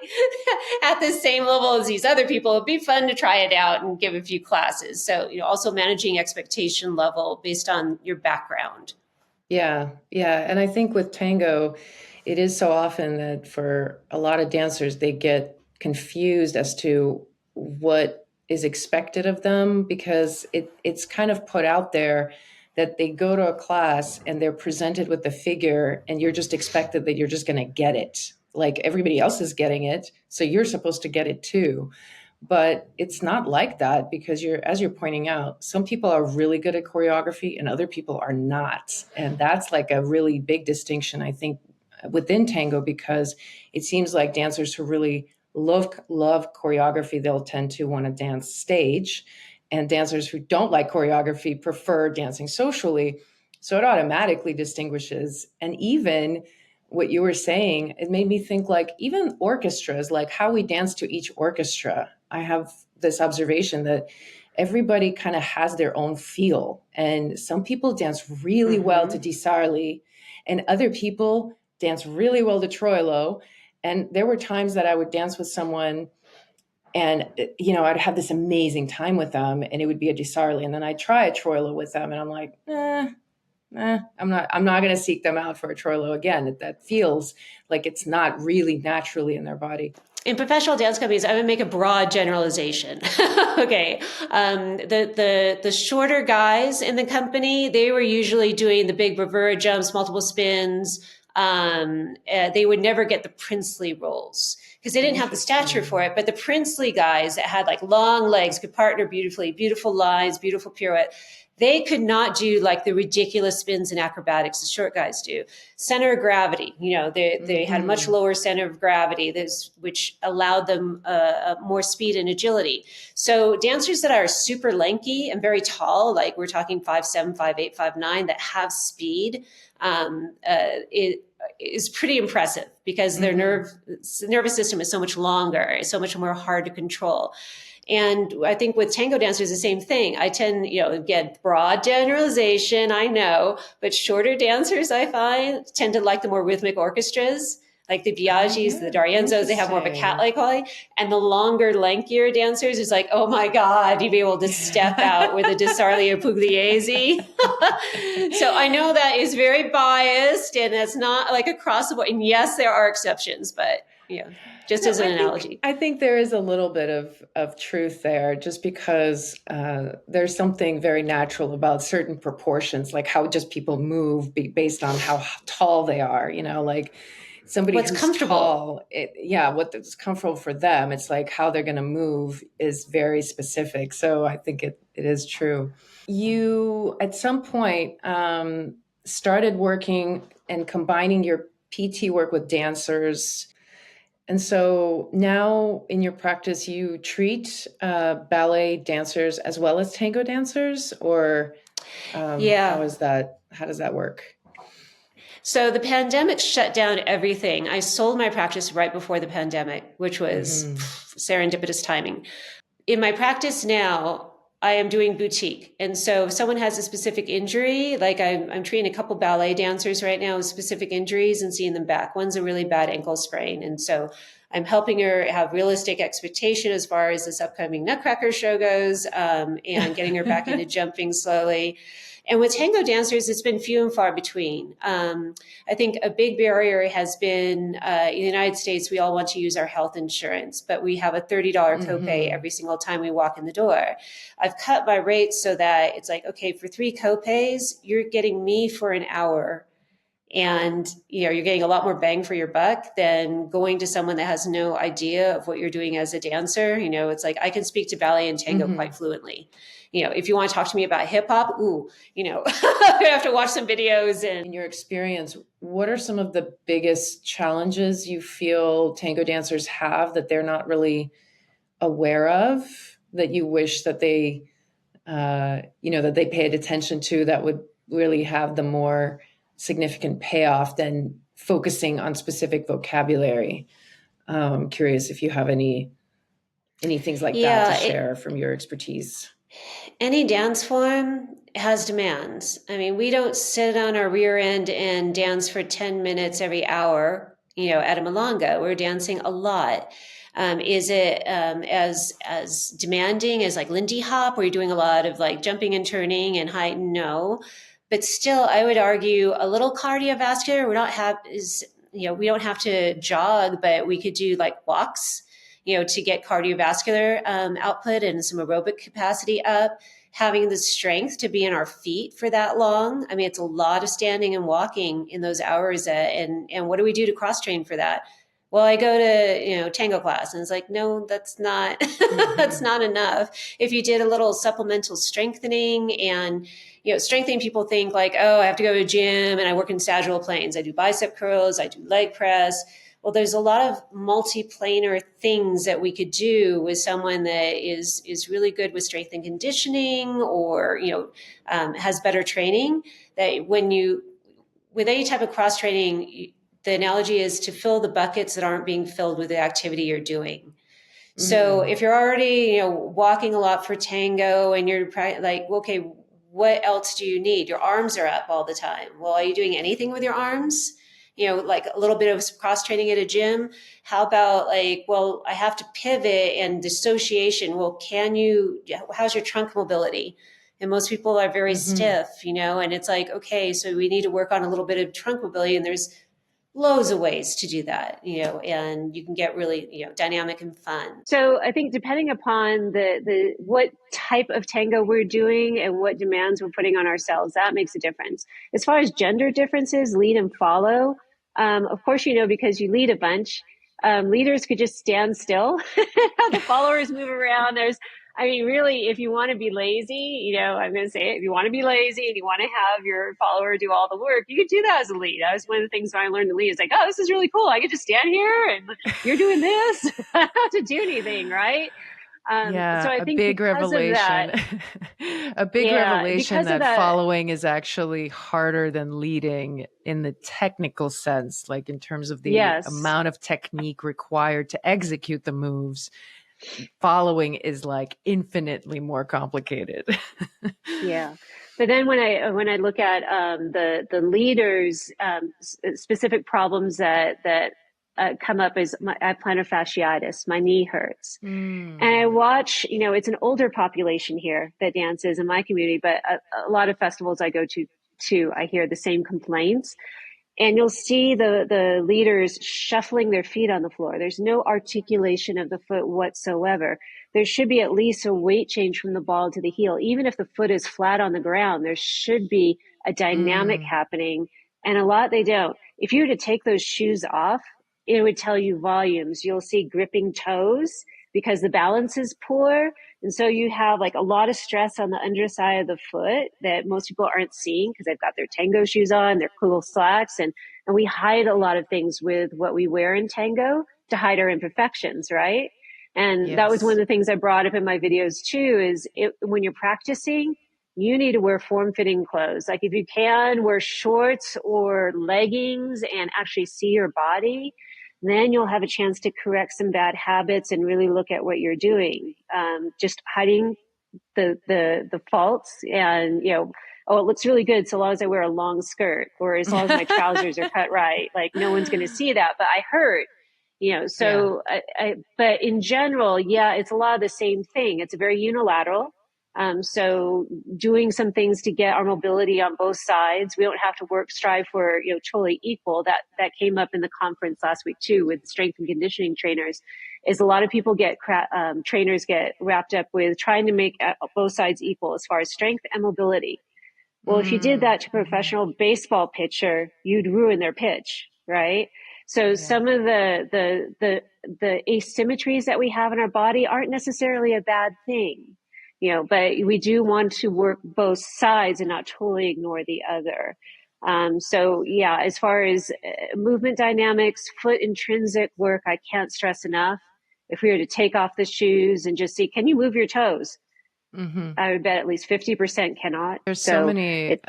at the same level as these other people. It'd be fun to try it out and give a few classes. So, also managing expectation level based on your background. Yeah. Yeah. And I think with tango, it is so often that for a lot of dancers, they get confused as to what is expected of them because it's kind of put out there that they go to a class and they're presented with the figure and you're just expected that you're just going to get it. Like everybody else is getting it. So you're supposed to get it too. But it's not like that because as you're pointing out, some people are really good at choreography and other people are not. And that's like a really big distinction, I think, within tango, because it seems like dancers who really love choreography, they'll tend to want to dance stage. And dancers who don't like choreography prefer dancing socially. So it automatically distinguishes. And even what you were saying, it made me think like even orchestras, like how we dance to each orchestra. I have this observation that everybody kind of has their own feel. And some people dance really well to Di Sarli, and other people dance really well to Troilo. And there were times that I would dance with someone and, I'd have this amazing time with them and it would be a Di Sarli. And then I'd try a Troilo with them and I'm like, I'm not going to seek them out for a Troilo again. That feels like it's not really naturally in their body. In professional dance companies, I would make a broad generalization. Okay. The shorter guys in the company, they were usually doing the big bravura jumps, multiple spins. They would never get the princely roles because they didn't have the stature for it. But the princely guys that had like long legs, could partner beautifully, beautiful lines, beautiful pirouette, they could not do like the ridiculous spins and acrobatics the short guys do. Center of gravity, they had a much lower center of gravity, which allowed them more speed and agility. So dancers that are super lanky and very tall, like we're talking 5'7", 5'8", 5'9", that have speed, it is pretty impressive because their nervous system is so much longer, it's so much more hard to control. And I think with tango dancers, the same thing. I tend, again, broad generalization, I know, but shorter dancers, I find, tend to like the more rhythmic orchestras, like the Biagis, the D'Arienzos, they have more of a cat-like quality. And the longer, lankier dancers is like, oh my God, you'd be able to step out with a Di Sarli or Pugliese. So I know that is very biased and that's not like across the board. And yes, there are exceptions, but just as an analogy. I think there is a little bit of truth there just because there's something very natural about certain proportions, like how just people move based on how tall they are, like somebody what's who's comfortable. Tall, what's comfortable for them. It's like how they're going to move is very specific. So I think it is true. You, at some point, started working and combining your PT work with dancers. And so now in your practice, you treat ballet dancers as well as tango dancers, or how does that work? So the pandemic shut down everything. I sold my practice right before the pandemic, which was serendipitous timing. In my practice now, I am doing boutique. And so if someone has a specific injury, like I'm treating a couple ballet dancers right now with specific injuries and seeing them back. One's a really bad ankle sprain. And so I'm helping her have realistic expectation as far as this upcoming Nutcracker show goes, and getting her back into jumping slowly. And with tango dancers, it's been few and far between. I think a big barrier has been in the United States, we all want to use our health insurance, but we have a $30 copay Mm-hmm. every single time we walk in the door. I've cut my rates so that it's like, okay, for 3 copays, you're getting me for an hour, and you're getting a lot more bang for your buck than going to someone that has no idea of what you're doing as a dancer. It's like I can speak to ballet and tango Mm-hmm. quite fluently. If you want to talk to me about hip hop, I have to watch some videos. And In your experience, what are some of the biggest challenges you feel tango dancers have that they're not really aware of, that you wish that they, that they paid attention to, that would really have the more significant payoff than focusing on specific vocabulary? I'm curious if you have any things like that to yeah, share from your expertise. any dance form has demands. I mean, we don't sit on our rear end and dance for 10 minutes every hour, at a milonga. We're dancing a lot. Is it as demanding as like Lindy Hop, where you're doing a lot of like jumping and turning and height? No, but still, I would argue a little cardiovascular. We don't have to jog, but we could do like walks, to get cardiovascular output and some aerobic capacity up. Having the strength to be in our feet for that long. I mean, it's a lot of standing and walking in those hours. And what do we do to cross train for that? Well, I go to tango class, and it's like, no, that's not that's Mm-hmm. not enough. If you did a little supplemental strengthening, and strengthening, people think like, oh, I have to go to a gym and I work in sagittal planes. I do bicep curls, I do leg press. Well, there's a lot of multi-planar things that we could do with someone that is really good with strength and conditioning, or has better training. That when you with any type of cross training, the analogy is to fill the buckets that aren't being filled with the activity you're doing. So Mm. if you're already walking a lot for tango, and you're like, okay, what else do you need? Your arms are up all the time. Well, are you doing anything with your arms? Like a little bit of cross training at a gym. How about like, well, I have to pivot and dissociation. Well, how's your trunk mobility? And most people are very Mm-hmm. stiff, and it's like, okay, so we need to work on a little bit of trunk mobility. And there's loads of ways to do that, and you can get really, dynamic and fun. So I think depending upon the what type of tango we're doing and what demands we're putting on ourselves, that makes a difference. As far as gender differences, lead and follow, of course, because you lead a bunch, leaders could just stand still, have the followers move around. Really, if you want to be lazy, I'm going to say it, if you want to be lazy and you want to have your follower do all the work, you could do that as a lead. That was one of the things when I learned to lead. It's like, oh, this is really cool. I could just stand here and you're doing this. I don't have to do anything, right? So Yeah, I a think big because of that, revelation. A big yeah, revelation because of that that, following is actually harder than leading in the technical sense, like in terms of the yes, amount of technique required to execute the moves. Following is like infinitely more complicated. yeah. But then when I look at the leaders, specific problems that come up is I have plantar fasciitis. My knee hurts. And I Mm. watch, it's an older population here that dances in my community, but a lot of festivals I go to, I hear the same complaints. And you'll see the leaders shuffling their feet on the floor. There's no articulation of the foot whatsoever. There should be at least a weight change from the ball to the heel. Even if the foot is flat on the ground, there should be a dynamic Mm. happening. And a lot they don't. If you were to take those shoes off, it would tell you volumes. You'll see gripping toes because the balance is poor. And so you have like a lot of stress on the underside of the foot that most people aren't seeing because they've got their tango shoes on, their cool slacks, and we hide a lot of things with what we wear in tango to hide our imperfections, right? And that was one Yes. of the things I brought up in my videos too, when you're practicing, you need to wear form-fitting clothes. Like if you can, wear shorts or leggings and actually see your body, then you'll have a chance to correct some bad habits and really look at what you're doing. Just hiding the faults and oh, it looks really good so long as I wear a long skirt or as long as my trousers are cut right. Like no one's going to see that, but I hurt. Yeah. So but in general, yeah, it's a lot of the same thing. It's a very unilateral. So doing some things to get our mobility on both sides. We don't have to strive for, totally equal. That came up in the conference last week too, with strength and conditioning trainers, is a lot of people trainers get wrapped up with trying to make both sides equal as far as strength and mobility. Well, if you did that to a professional baseball pitcher, you'd ruin their pitch, right? So some of the asymmetries that we have in our body aren't necessarily a bad thing, but we do want to work both sides and not totally ignore the other. So yeah, as far as movement dynamics, foot intrinsic work, I can't stress enough. If we were to take off the shoes and just see, can you move your toes? I would bet at least 50% cannot. There's so many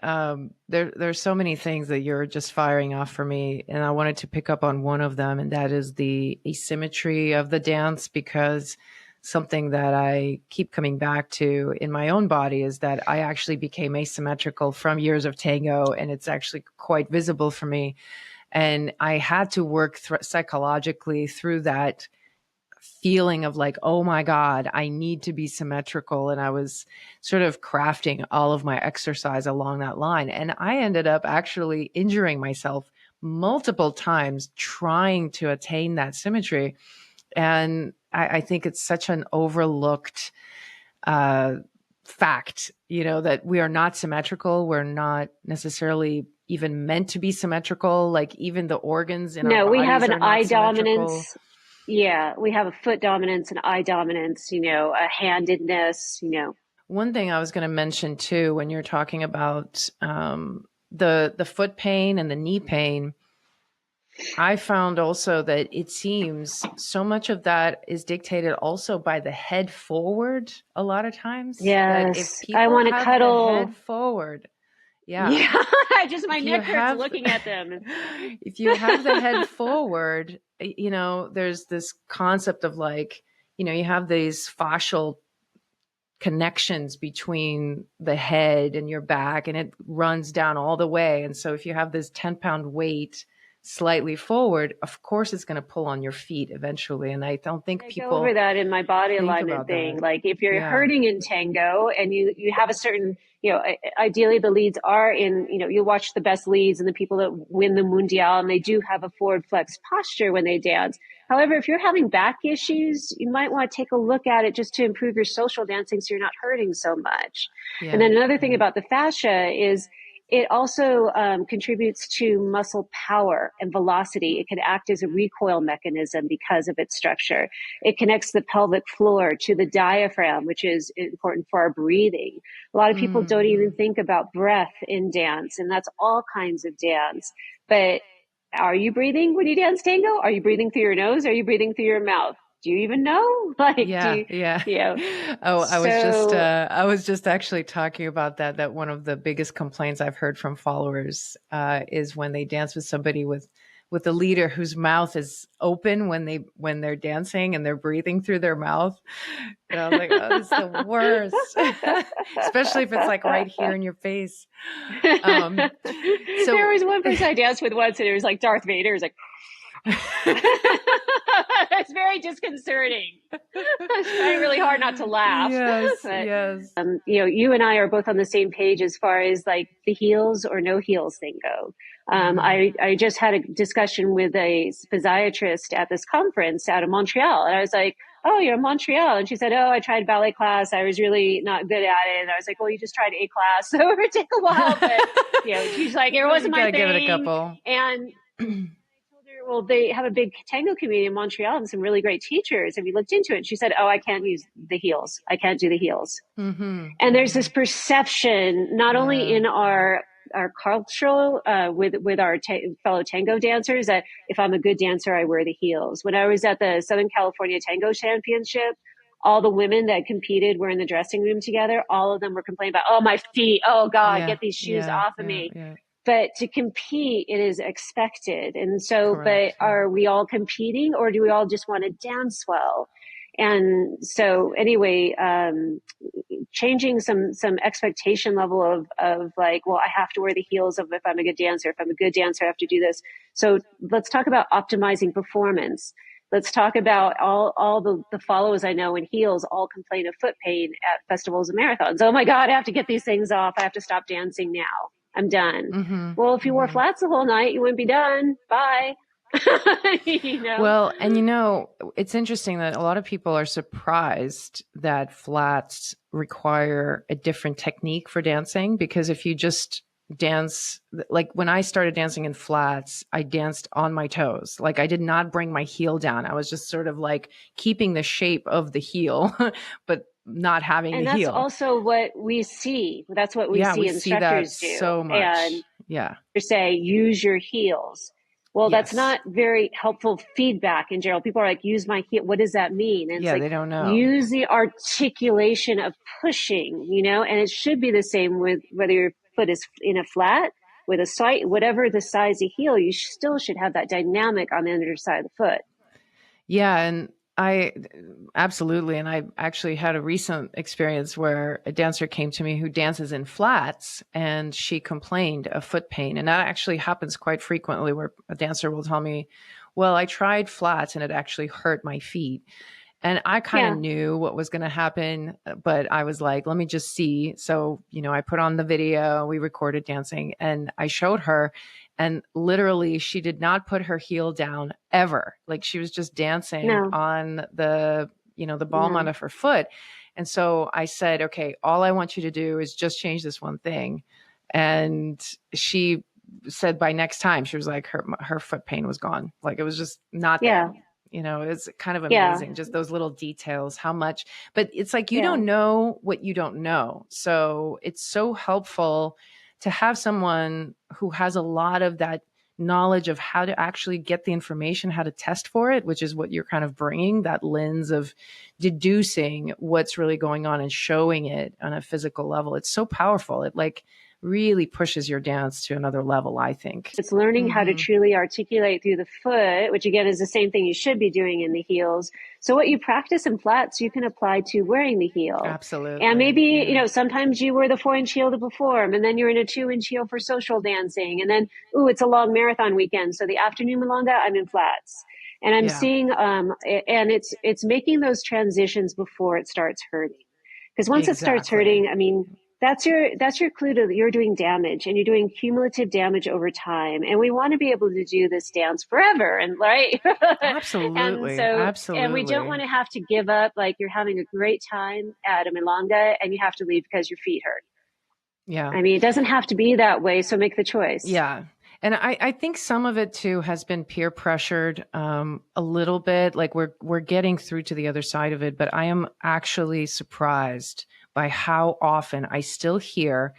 there's so many things that you're just firing off for me, and I wanted to pick up on one of them, and that is the asymmetry of the dance, because something that I keep coming back to in my own body is that I actually became asymmetrical from years of tango, and it's actually quite visible for me. And I had to work psychologically through that feeling of like, oh my God, I need to be symmetrical. And I was sort of crafting all of my exercise along that line. And I ended up actually injuring myself multiple times trying to attain that symmetry. And I think it's such an overlooked fact, that we are not symmetrical. We're not necessarily even meant to be symmetrical. Like even the organs in our bodies we have an eye dominance. Yeah, we have a foot dominance, an eye dominance, a handedness, One thing I was going to mention too, when you're talking about the foot pain and the knee pain, I found also that it seems so much of that is dictated also by the head forward a lot of times. Yes, I want to cuddle. The head forward. Yeah. My neck hurts looking at them. If you have the head forward, there's this concept of like, you have these fascial connections between the head and your back, and it runs down all the way. And so if you have this 10-pound weight slightly forward, of course it's going to pull on your feet eventually. And I don't think people go over that in my body alignment thing. That. Like if you're hurting in tango and you have a certain, ideally the leads are in, you watch the best leads and the people that win the mundial, and they do have a forward flex posture when they dance. However, if you're having back issues, you might want to take a look at it just to improve your social dancing so you're not hurting so much. Yeah. And then another thing about the fascia is it also contributes to muscle power and velocity. It can act as a recoil mechanism because of its structure. It connects the pelvic floor to the diaphragm, which is important for our breathing. A lot of people don't even think about breath in dance, and that's all kinds of dance. But are you breathing when you dance tango? Are you breathing through your nose? Are you breathing through your mouth? Do you even know? Oh, I was just actually talking about that one of the biggest complaints I've heard from followers is when they dance with somebody with a leader whose mouth is open when they're dancing and they're breathing through their mouth. And I was like, oh, this is the worst, especially if it's like right here in your face. So there was one person I danced with once, and it was like Darth Vader. It was like. It's very disconcerting. I was trying really hard not to laugh. Yes. You and I are both on the same page as far as like the heels or no heels thing go. I just had a discussion with a physiatrist at this conference out of Montreal, and I was like, "Oh, you're in Montreal?" And she said, "Oh, I tried ballet class. I was really not good at it." And I was like, "Well, you just tried A class, so it would take a while." But she's like, "It wasn't my thing." Give it a couple. And well, they have a big tango community in Montreal and some really great teachers. Have you looked into it? And she said, "Oh, I can't use the heels. I can't do the heels." And there's this perception, not only in our cultural, with our fellow tango dancers, that if I'm a good dancer, I wear the heels. When I was at the Southern California Tango Championship, all the women that competed were in the dressing room together. All of them were complaining about, "Oh, my feet. Oh God, get these shoes off of me." But to compete, it is expected. And so, but are we all competing, or do we all just want to dance well? And so anyway, changing some expectation level of like, well, I have to wear the heels if I'm a good dancer. If I'm a good dancer, I have to do this. So let's talk about optimizing performance. Let's talk about all the followers I know in heels all complain of foot pain at festivals and marathons. Oh my God, I have to get these things off. I have to stop dancing now. I'm done. Mm-hmm. Well, if you wore Mm-hmm. flats the whole night, you wouldn't be done. Bye. You know? Well, and you know, it's interesting that a lot of people are surprised that flats require a different technique for dancing, because if you just dance, like when I started dancing in flats, I danced on my toes. Like I did not bring my heel down. I was just sort of like keeping the shape of the heel, but not having the And that's heel. also what we see. That's what we Yeah, see we see that instructors do. so And much. Yeah. they say, use your heels. Well, that's Yes. not very helpful feedback in general. People are like, use my heel. What does that mean? And it's Yeah, like, they don't know. use the articulation of pushing, you know, and it should be the same with whether your foot is in a flat, with a slight, whatever the size of heel, you still should have that dynamic on the underside of the foot. Yeah, and I absolutely. And I actually had a recent experience where a dancer came to me who dances in flats and she complained of foot pain. And that actually happens quite frequently where a dancer will tell me, well, I tried flats and it actually hurt my feet. And I kind of Yeah. knew what was going to happen, but I was like, let me just see. So, you know, I put on the video, we recorded dancing, and I showed her. And literally, she did not put her heel down ever. Like she was just dancing No, on the, you know, the ball no. mount of her foot. And so I said, okay, all I want you to do is just change this one thing. And she said by next time, she was like, her foot pain was gone. Like it was just not Yeah. there. You know, it's kind of Yeah. amazing, just those little details, how much, but it's like you Yeah. don't know what you don't know. So it's so helpful to have someone who has a lot of that knowledge of how to actually get the information, how to test for it, which is what you're kind of bringing, that lens of deducing what's really going on and showing it on a physical level. It's so powerful. It like really pushes your dance to another level, I think. It's learning how to Mm-hmm. truly articulate through the foot, which again is the same thing you should be doing in the heels. So what you practice in flats, you can apply to wearing the heel. And Absolutely. maybe, you Yeah. know, sometimes you wear the 4-inch heel to perform, and then you're in a 2-inch heel for social dancing. And then, ooh, it's a long marathon weekend. So the afternoon milonga, I'm in flats. And I'm Yeah. seeing, and it's making those transitions before it starts hurting. Because once it starts Exactly. hurting, I mean, that's your clue to you're doing damage, and you're doing cumulative damage over time, and we want to be able to do this dance forever, and right. And Absolutely. so, and we don't Absolutely. want to have to give up, like you're having a great time at a milonga and you have to leave because your feet hurt. Yeah. I mean, it doesn't have to be that way, so make the choice. Yeah. And I think some of it too has been peer pressured a little bit. Like we're getting through to the other side of it, but I am actually surprised by how often I still hear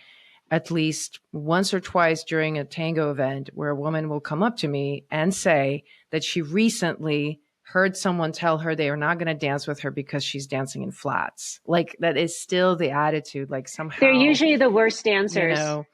at least once or twice during a tango event where a woman will come up to me and say that she recently heard someone tell her they are not going to dance with her because she's dancing in flats. Like that is still the attitude, like They're somehow, usually the worst you dancers. know,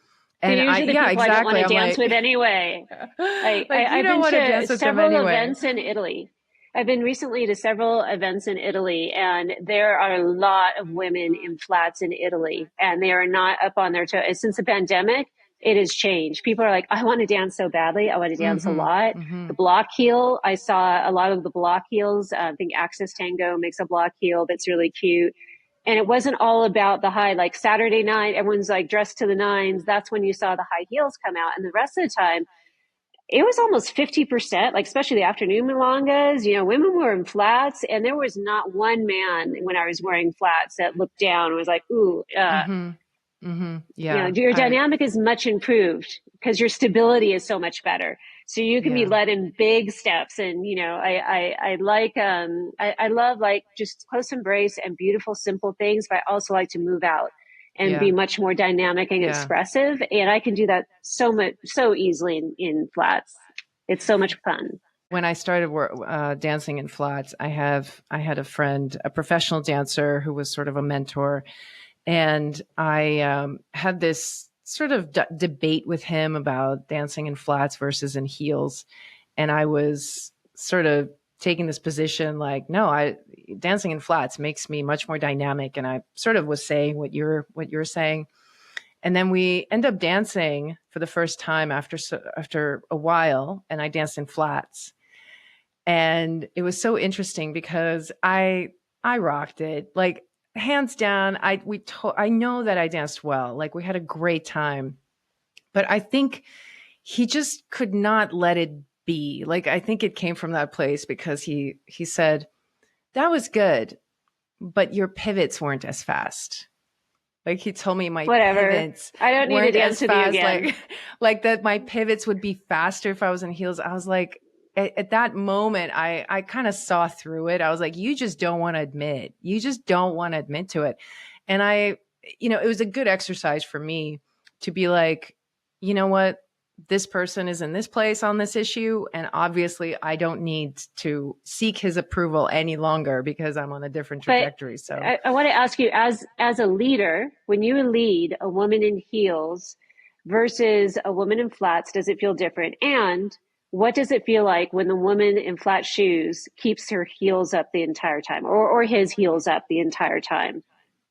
They're and usually the yeah, people I don't want exactly. to I'm dance like, with anyway. like you I've don't been want to to dance with them several anyway. events in Italy. I've been recently to several events in Italy, and there are a lot of women in flats in Italy, and they are not up on their toes. Since the pandemic, it has changed. People are like, I want to dance so badly. I want to dance a Mm-hmm. lot. Mm-hmm. The block heel, I saw a lot of the block heels. I think Access Tango makes a block heel that's really cute. And it wasn't all about the high, like Saturday night, everyone's like dressed to the nines. That's when you saw the high heels come out. And the rest of the time, it was almost 50%, like especially the afternoon milongas, you know, women were in flats, and there was not one man when I was wearing flats that looked down and was like, ooh, Mm-hmm. Mm-hmm. you know, Yeah. your dynamic is much improved because your stability is so much better. So you can be Yeah. led in big steps. And, you know, I like, I love like just close embrace and beautiful, simple things, but I also like to move out and Yeah. be much more dynamic and Yeah. expressive. And I can do that so much, so easily in flats. It's so much fun. When I started dancing in flats, I had a friend, a professional dancer who was sort of a mentor, and I had this sort of debate with him about dancing in flats versus in heels, and I was sort of taking this position like, no, I dancing in flats makes me much more dynamic, and I sort of was saying what you're saying. And then we end up dancing for the first time after a while, and I danced in flats. And it was so interesting because I rocked it. Like hands down, I know that I danced well. Like we had a great time. But I think he just could not let it be. Like I think it came from that place because he said, "That was good, but your pivots weren't as fast." Like he told me my Whatever. pivots I don't need to weren't dance as with you fast. again. Like that my pivots would be faster if I was in heels. I was like, at that moment, I kind of saw through it. I was like, you just don't want to admit. You just don't want to admit to it. And it was a good exercise for me to be like, you know what? This person is in this place on this issue. And obviously I don't need to seek his approval any longer because I'm on a different But trajectory. So I want to ask you, as a leader, when you lead a woman in heels versus a woman in flats, does it feel different? And what does it feel like when the woman in flat shoes keeps her heels up the entire time, or his heels up the entire time?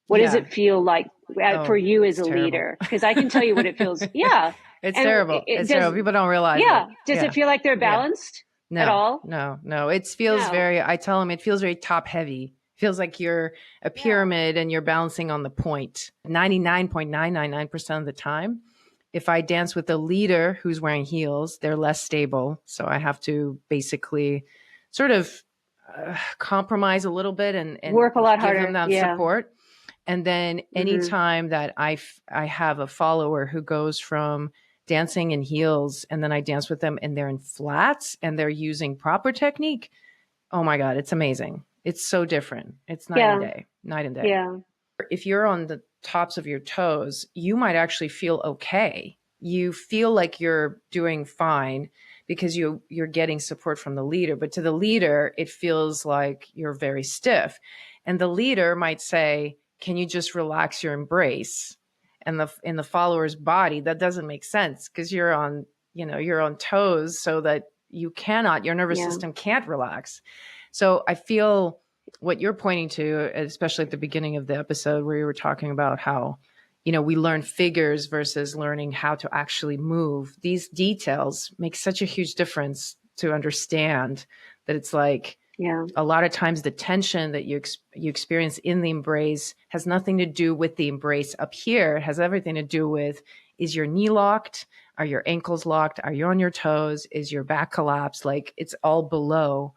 What does yeah. it feel like for Oh, you as it's a terrible. leader? Because I can tell you what it feels. Yeah. It's And terrible. it It's does, terrible. People don't realize yeah. it. Does it Yeah. feel like they're Yeah. balanced at No, all? no, no. It feels No. I tell them it feels very top heavy. Feels like you're a Yeah. pyramid and you're balancing on the point 99.999% of the time. If I dance with a leader who's wearing heels, they're less stable. So I have to basically sort of compromise a little bit and Work a lot give them harder. that Yeah. support. And then Hmm. anytime that I have a follower who goes from dancing in heels and then I dance with them and they're in flats and they're using proper technique, oh my God, it's amazing. It's so different. It's night and Yeah. day, night and day. Yeah. If you're on the tops of your toes, you might actually feel okay. You feel like you're doing fine because you're getting support from the leader, but to the leader it feels like you're very stiff. And the leader might say, "Can you just relax your embrace?" And in the follower's body, that doesn't make sense because you're on toes so that your nervous Yeah. system can't relax. So I feel what you're pointing to, especially at the beginning of the episode where you were talking about how, we learn figures versus learning how to actually move. These details make such a huge difference to understand that it's like Yeah. a lot of times the tension that you experience in the embrace has nothing to do with the embrace up here. It has everything to do with, is your knee locked? Are your ankles locked? Are you on your toes? Is your back collapsed? Like it's all below.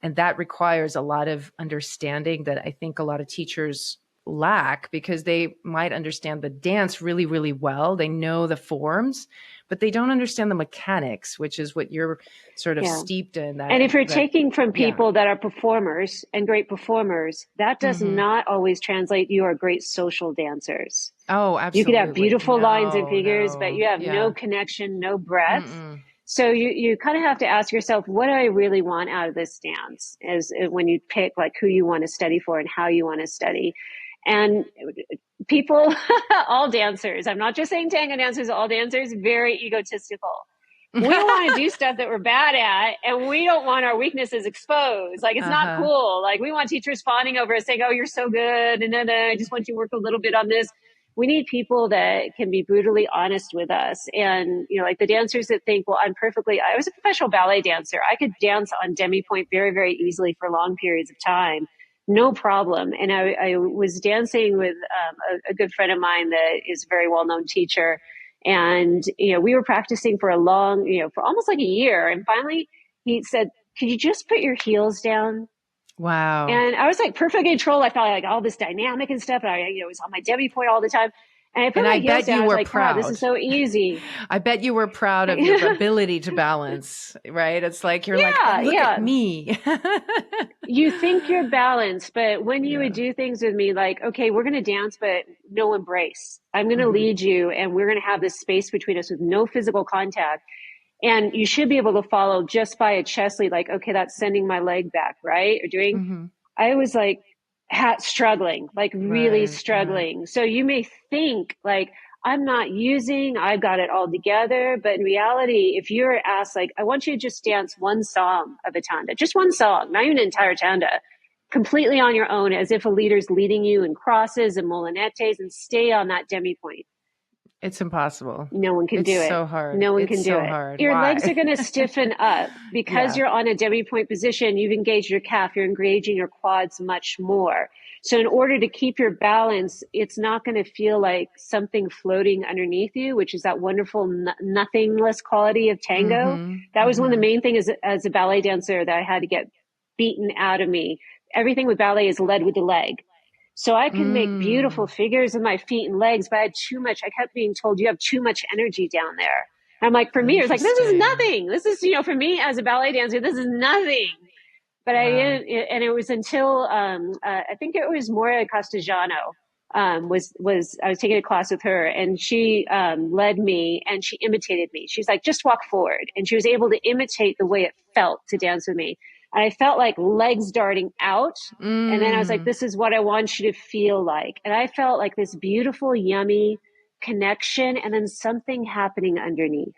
And that requires a lot of understanding that I think a lot of teachers lack because they might understand the dance really, really well. They know the forms, but they don't understand the mechanics, which is what you're sort of Yeah. steeped in. And if you're That taking from yeah. people that are performers and great performers, that does Mm-hmm. not always translate you are great social dancers. Oh, You could have absolutely. beautiful lines and No, figures, but no. you have no Yeah. connection, no breadth. Mm-mm. So you kind of have to ask yourself, what do I really want out of this dance? As when you pick like who you want to study for and how you want to study. And people, all dancers, I'm not just saying tango dancers, all dancers, very egotistical. We don't want to do stuff that we're bad at, and we don't want our weaknesses exposed. Like, it's not Uh-huh. cool. Like, we want teachers fawning over us saying, "Oh, you're so good," and then I just want you to work a little bit on this. We need people that can be brutally honest with us. And, like the dancers that think, well, I was a professional ballet dancer. I could dance on demi point very, very easily for long periods of time. No problem. And I was dancing with a good friend of mine that is a very well-known teacher. And, we were practicing for for almost like a year. And finally he said, "Could you just put your heels down?" Wow. And I was like perfect control. I felt like all this dynamic and stuff. And I, was on my demi point all the time. And I put And my I heels bet down. you I was were like, God, this is proud. so easy. I bet you were proud of your ability to balance, right? It's like you're like, oh, look at me. You think you're balanced, but when you Yeah. would do things with me, like, okay, we're going to dance, but no embrace. I'm going to Mhm. lead you, and we're going to have this space between us with no physical contact. And you should be able to follow just by a chest lead, like, okay, that's sending my leg back, right? Or doing, Mhm. I was like struggling, like really Right. Right. struggling. So you may think like, I've got it all together. But in reality, if you're asked, like, I want you to just dance one song of a tanda, just one song, not even an entire tanda, completely on your own, as if a leader's leading you in crosses and molinetes, and stay on that demi point. It's impossible. No one can It's do it. so hard. No one It's can do so it. hard. Your legs are Why? going to stiffen up because Yeah. you're on a demi-point position. You've engaged your calf. You're engaging your quads much more. So in order to keep your balance, it's not going to feel like something floating underneath you, which is that wonderful nothingness quality of tango. Mm-hmm. That was one of the Mm-hmm. main things as a ballet dancer that I had to get beaten out of me. Everything with ballet is led with the leg. So I can make beautiful Mm. figures with my feet and legs, but I had too much. I kept being told you have too much energy down there. And I'm like, for me, it was like, this is Interesting. nothing. This is, for me as a ballet dancer, this is nothing. But I Wow. didn't, and it was until, I think it was Moria Castellano, I was taking a class with her and she, led me and she imitated me. She's like, just walk forward. And she was able to imitate the way it felt to dance with me. And I felt like legs darting out. And then I was like, Mm. this is what I want you to feel like. And I felt like this beautiful, yummy connection and then something happening underneath.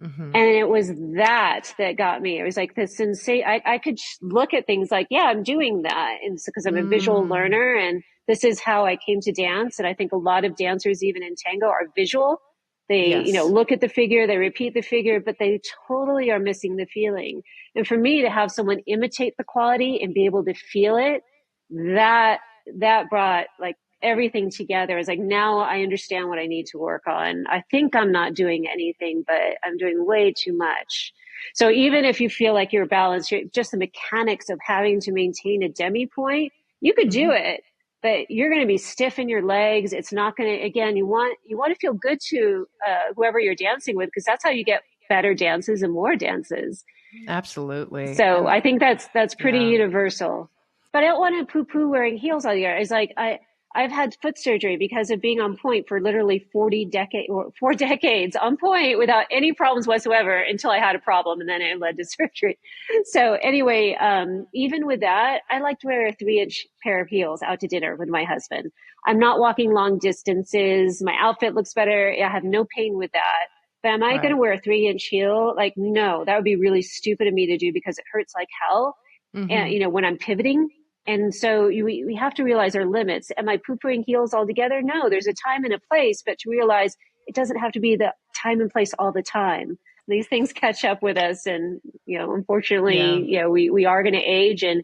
Mm-hmm. And it was that got me. It was like the sensation. I could look at things like, yeah, I'm doing that. And because I'm a visual Mm. learner and this is how I came to dance. And I think a lot of dancers, even in tango, are visual. They, Yes. look at the figure, they repeat the figure, but they totally are missing the feeling. And for me to have someone imitate the quality and be able to feel it, that, that brought like everything together. Is like, now I understand what I need to work on. I think I'm not doing anything, but I'm doing way too much. So even if you feel like you're balanced, just the mechanics of having to maintain a demi point, you could Mm-hmm. do it, but you're going to be stiff in your legs. It's not going to, again, you want to feel good to whoever you're dancing with, because that's how you get better dances and more dances. Absolutely. So And I think that's pretty yeah. universal. But I don't want to poo-poo wearing heels all year. It's like I've had foot surgery because of being on point for literally 4 decades on point without any problems whatsoever until I had a problem and then it led to surgery. So anyway, even with that, I like to wear a 3-inch pair of heels out to dinner with my husband. I'm not walking long distances. My outfit looks better. I have no pain with that. But am I going to Right. wear a 3-inch heel? Like, no, that would be really stupid of me to do because it hurts like hell. And, Mm-hmm. when I'm pivoting. And so we have to realize our limits. Am I poo-pooing heels altogether? No, there's a time and a place, but to realize it doesn't have to be the time and place all the time. These things catch up with us. And, Yeah. unfortunately, we are going to age. And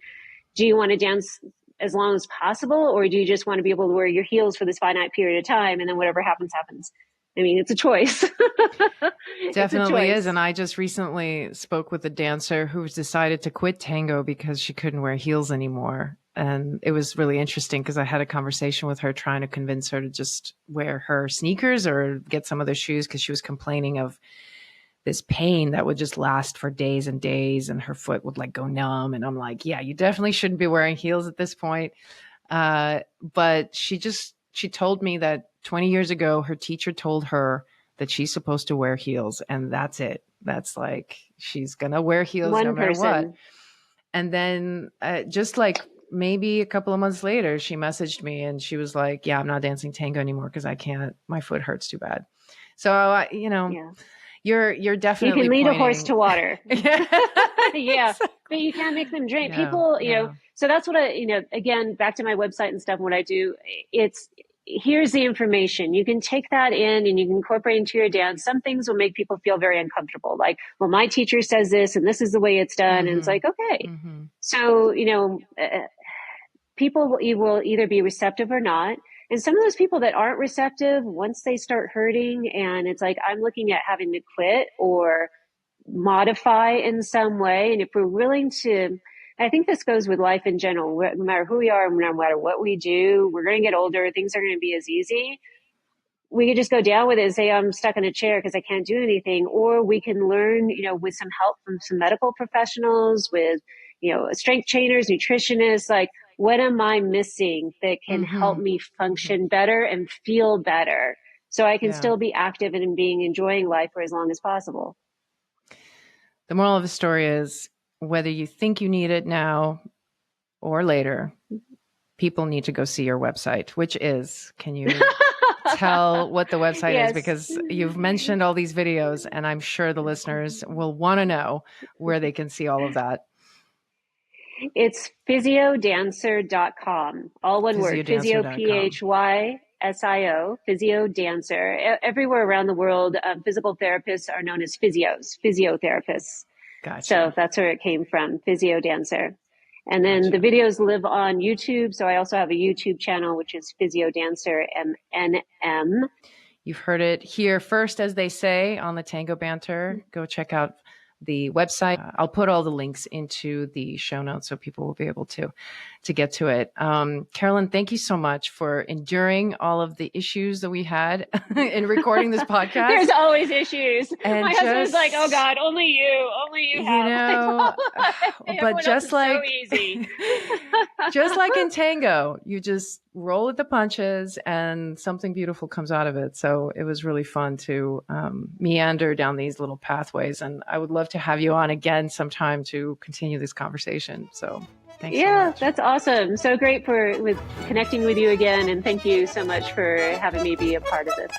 do you want to dance as long as possible? Or do you just want to be able to wear your heels for this finite period of time? And then whatever happens, happens. I mean, it's a choice. It's a Definitely is. choice. And I just recently spoke with a dancer who's decided to quit tango because she couldn't wear heels anymore. And it was really interesting because I had a conversation with her trying to convince her to just wear her sneakers or get some other shoes because she was complaining of this pain that would just last for days and days and her foot would like go numb. And I'm like, yeah, you definitely shouldn't be wearing heels at this point. But she told me that 20 years ago, her teacher told her that she's supposed to wear heels and that's it. That's like, she's going to wear heels no One matter what. person. And then just like maybe a couple of months later, she messaged me and she was like, yeah, I'm not dancing tango anymore because I can't, my foot hurts too bad. So, Yeah. you're You can definitely lead a horse pointing. to water. Yeah. Yeah. Exactly. But you can't make them drink. Yeah. People, Yeah. so that's what again, back to my website and stuff, what I do, here's the information. You can take that in and you can incorporate into your dance. Some things will make people feel very uncomfortable. Like, well, my teacher says this and this is the way it's done. And it's Mm-hmm. like, okay. Mm-hmm. So, people will either be receptive or not. And some of those people that aren't receptive, once they start hurting and it's like, I'm looking at having to quit or modify in some way. And if we're willing to, I think this goes with life in general, no matter who we are, no matter what we do, we're going to get older. Things are going to be as easy. We could just go down with it and say, I'm stuck in a chair because I can't do anything. Or we can learn, with some help from some medical professionals, with, strength trainers, nutritionists, like, what am I missing that can help Mm-hmm. me Mm-hmm. function better and feel better so I can Yeah. still be active and enjoying life for as long as possible? The moral of the story is whether you think you need it now or later, people need to go see your website, which is, can you tell what the website is? Yes. Because you've mentioned all these videos, and I'm sure the listeners will want to know where they can see all of that. It's physiodancer.com. All one word, physio, Physiodancer.com. PHY, SIO, physio dancer. Everywhere around the world, physical therapists are known as physiotherapists. Gotcha. So that's where it came from, physio dancer. And then Gotcha. the videos live on YouTube. So I also have a YouTube channel, which is Physio Dancer MNM. You've heard it here first, as they say, on the Tango Banter. Go check out the website. I'll put all the links into the show notes so people will be able to get to it. Carolyn, thank you so much for enduring all of the issues that we had in recording this podcast. There's always issues. And my husband's like, "Oh God, only you have." But just like so easy. just like in tango, you just roll with the punches and something beautiful comes out of it. So it was really fun to meander down these little pathways. And I would love to have you on again sometime to continue this conversation. So thanks so much. That's awesome. So great with connecting with you again. And thank you so much for having me be a part of this.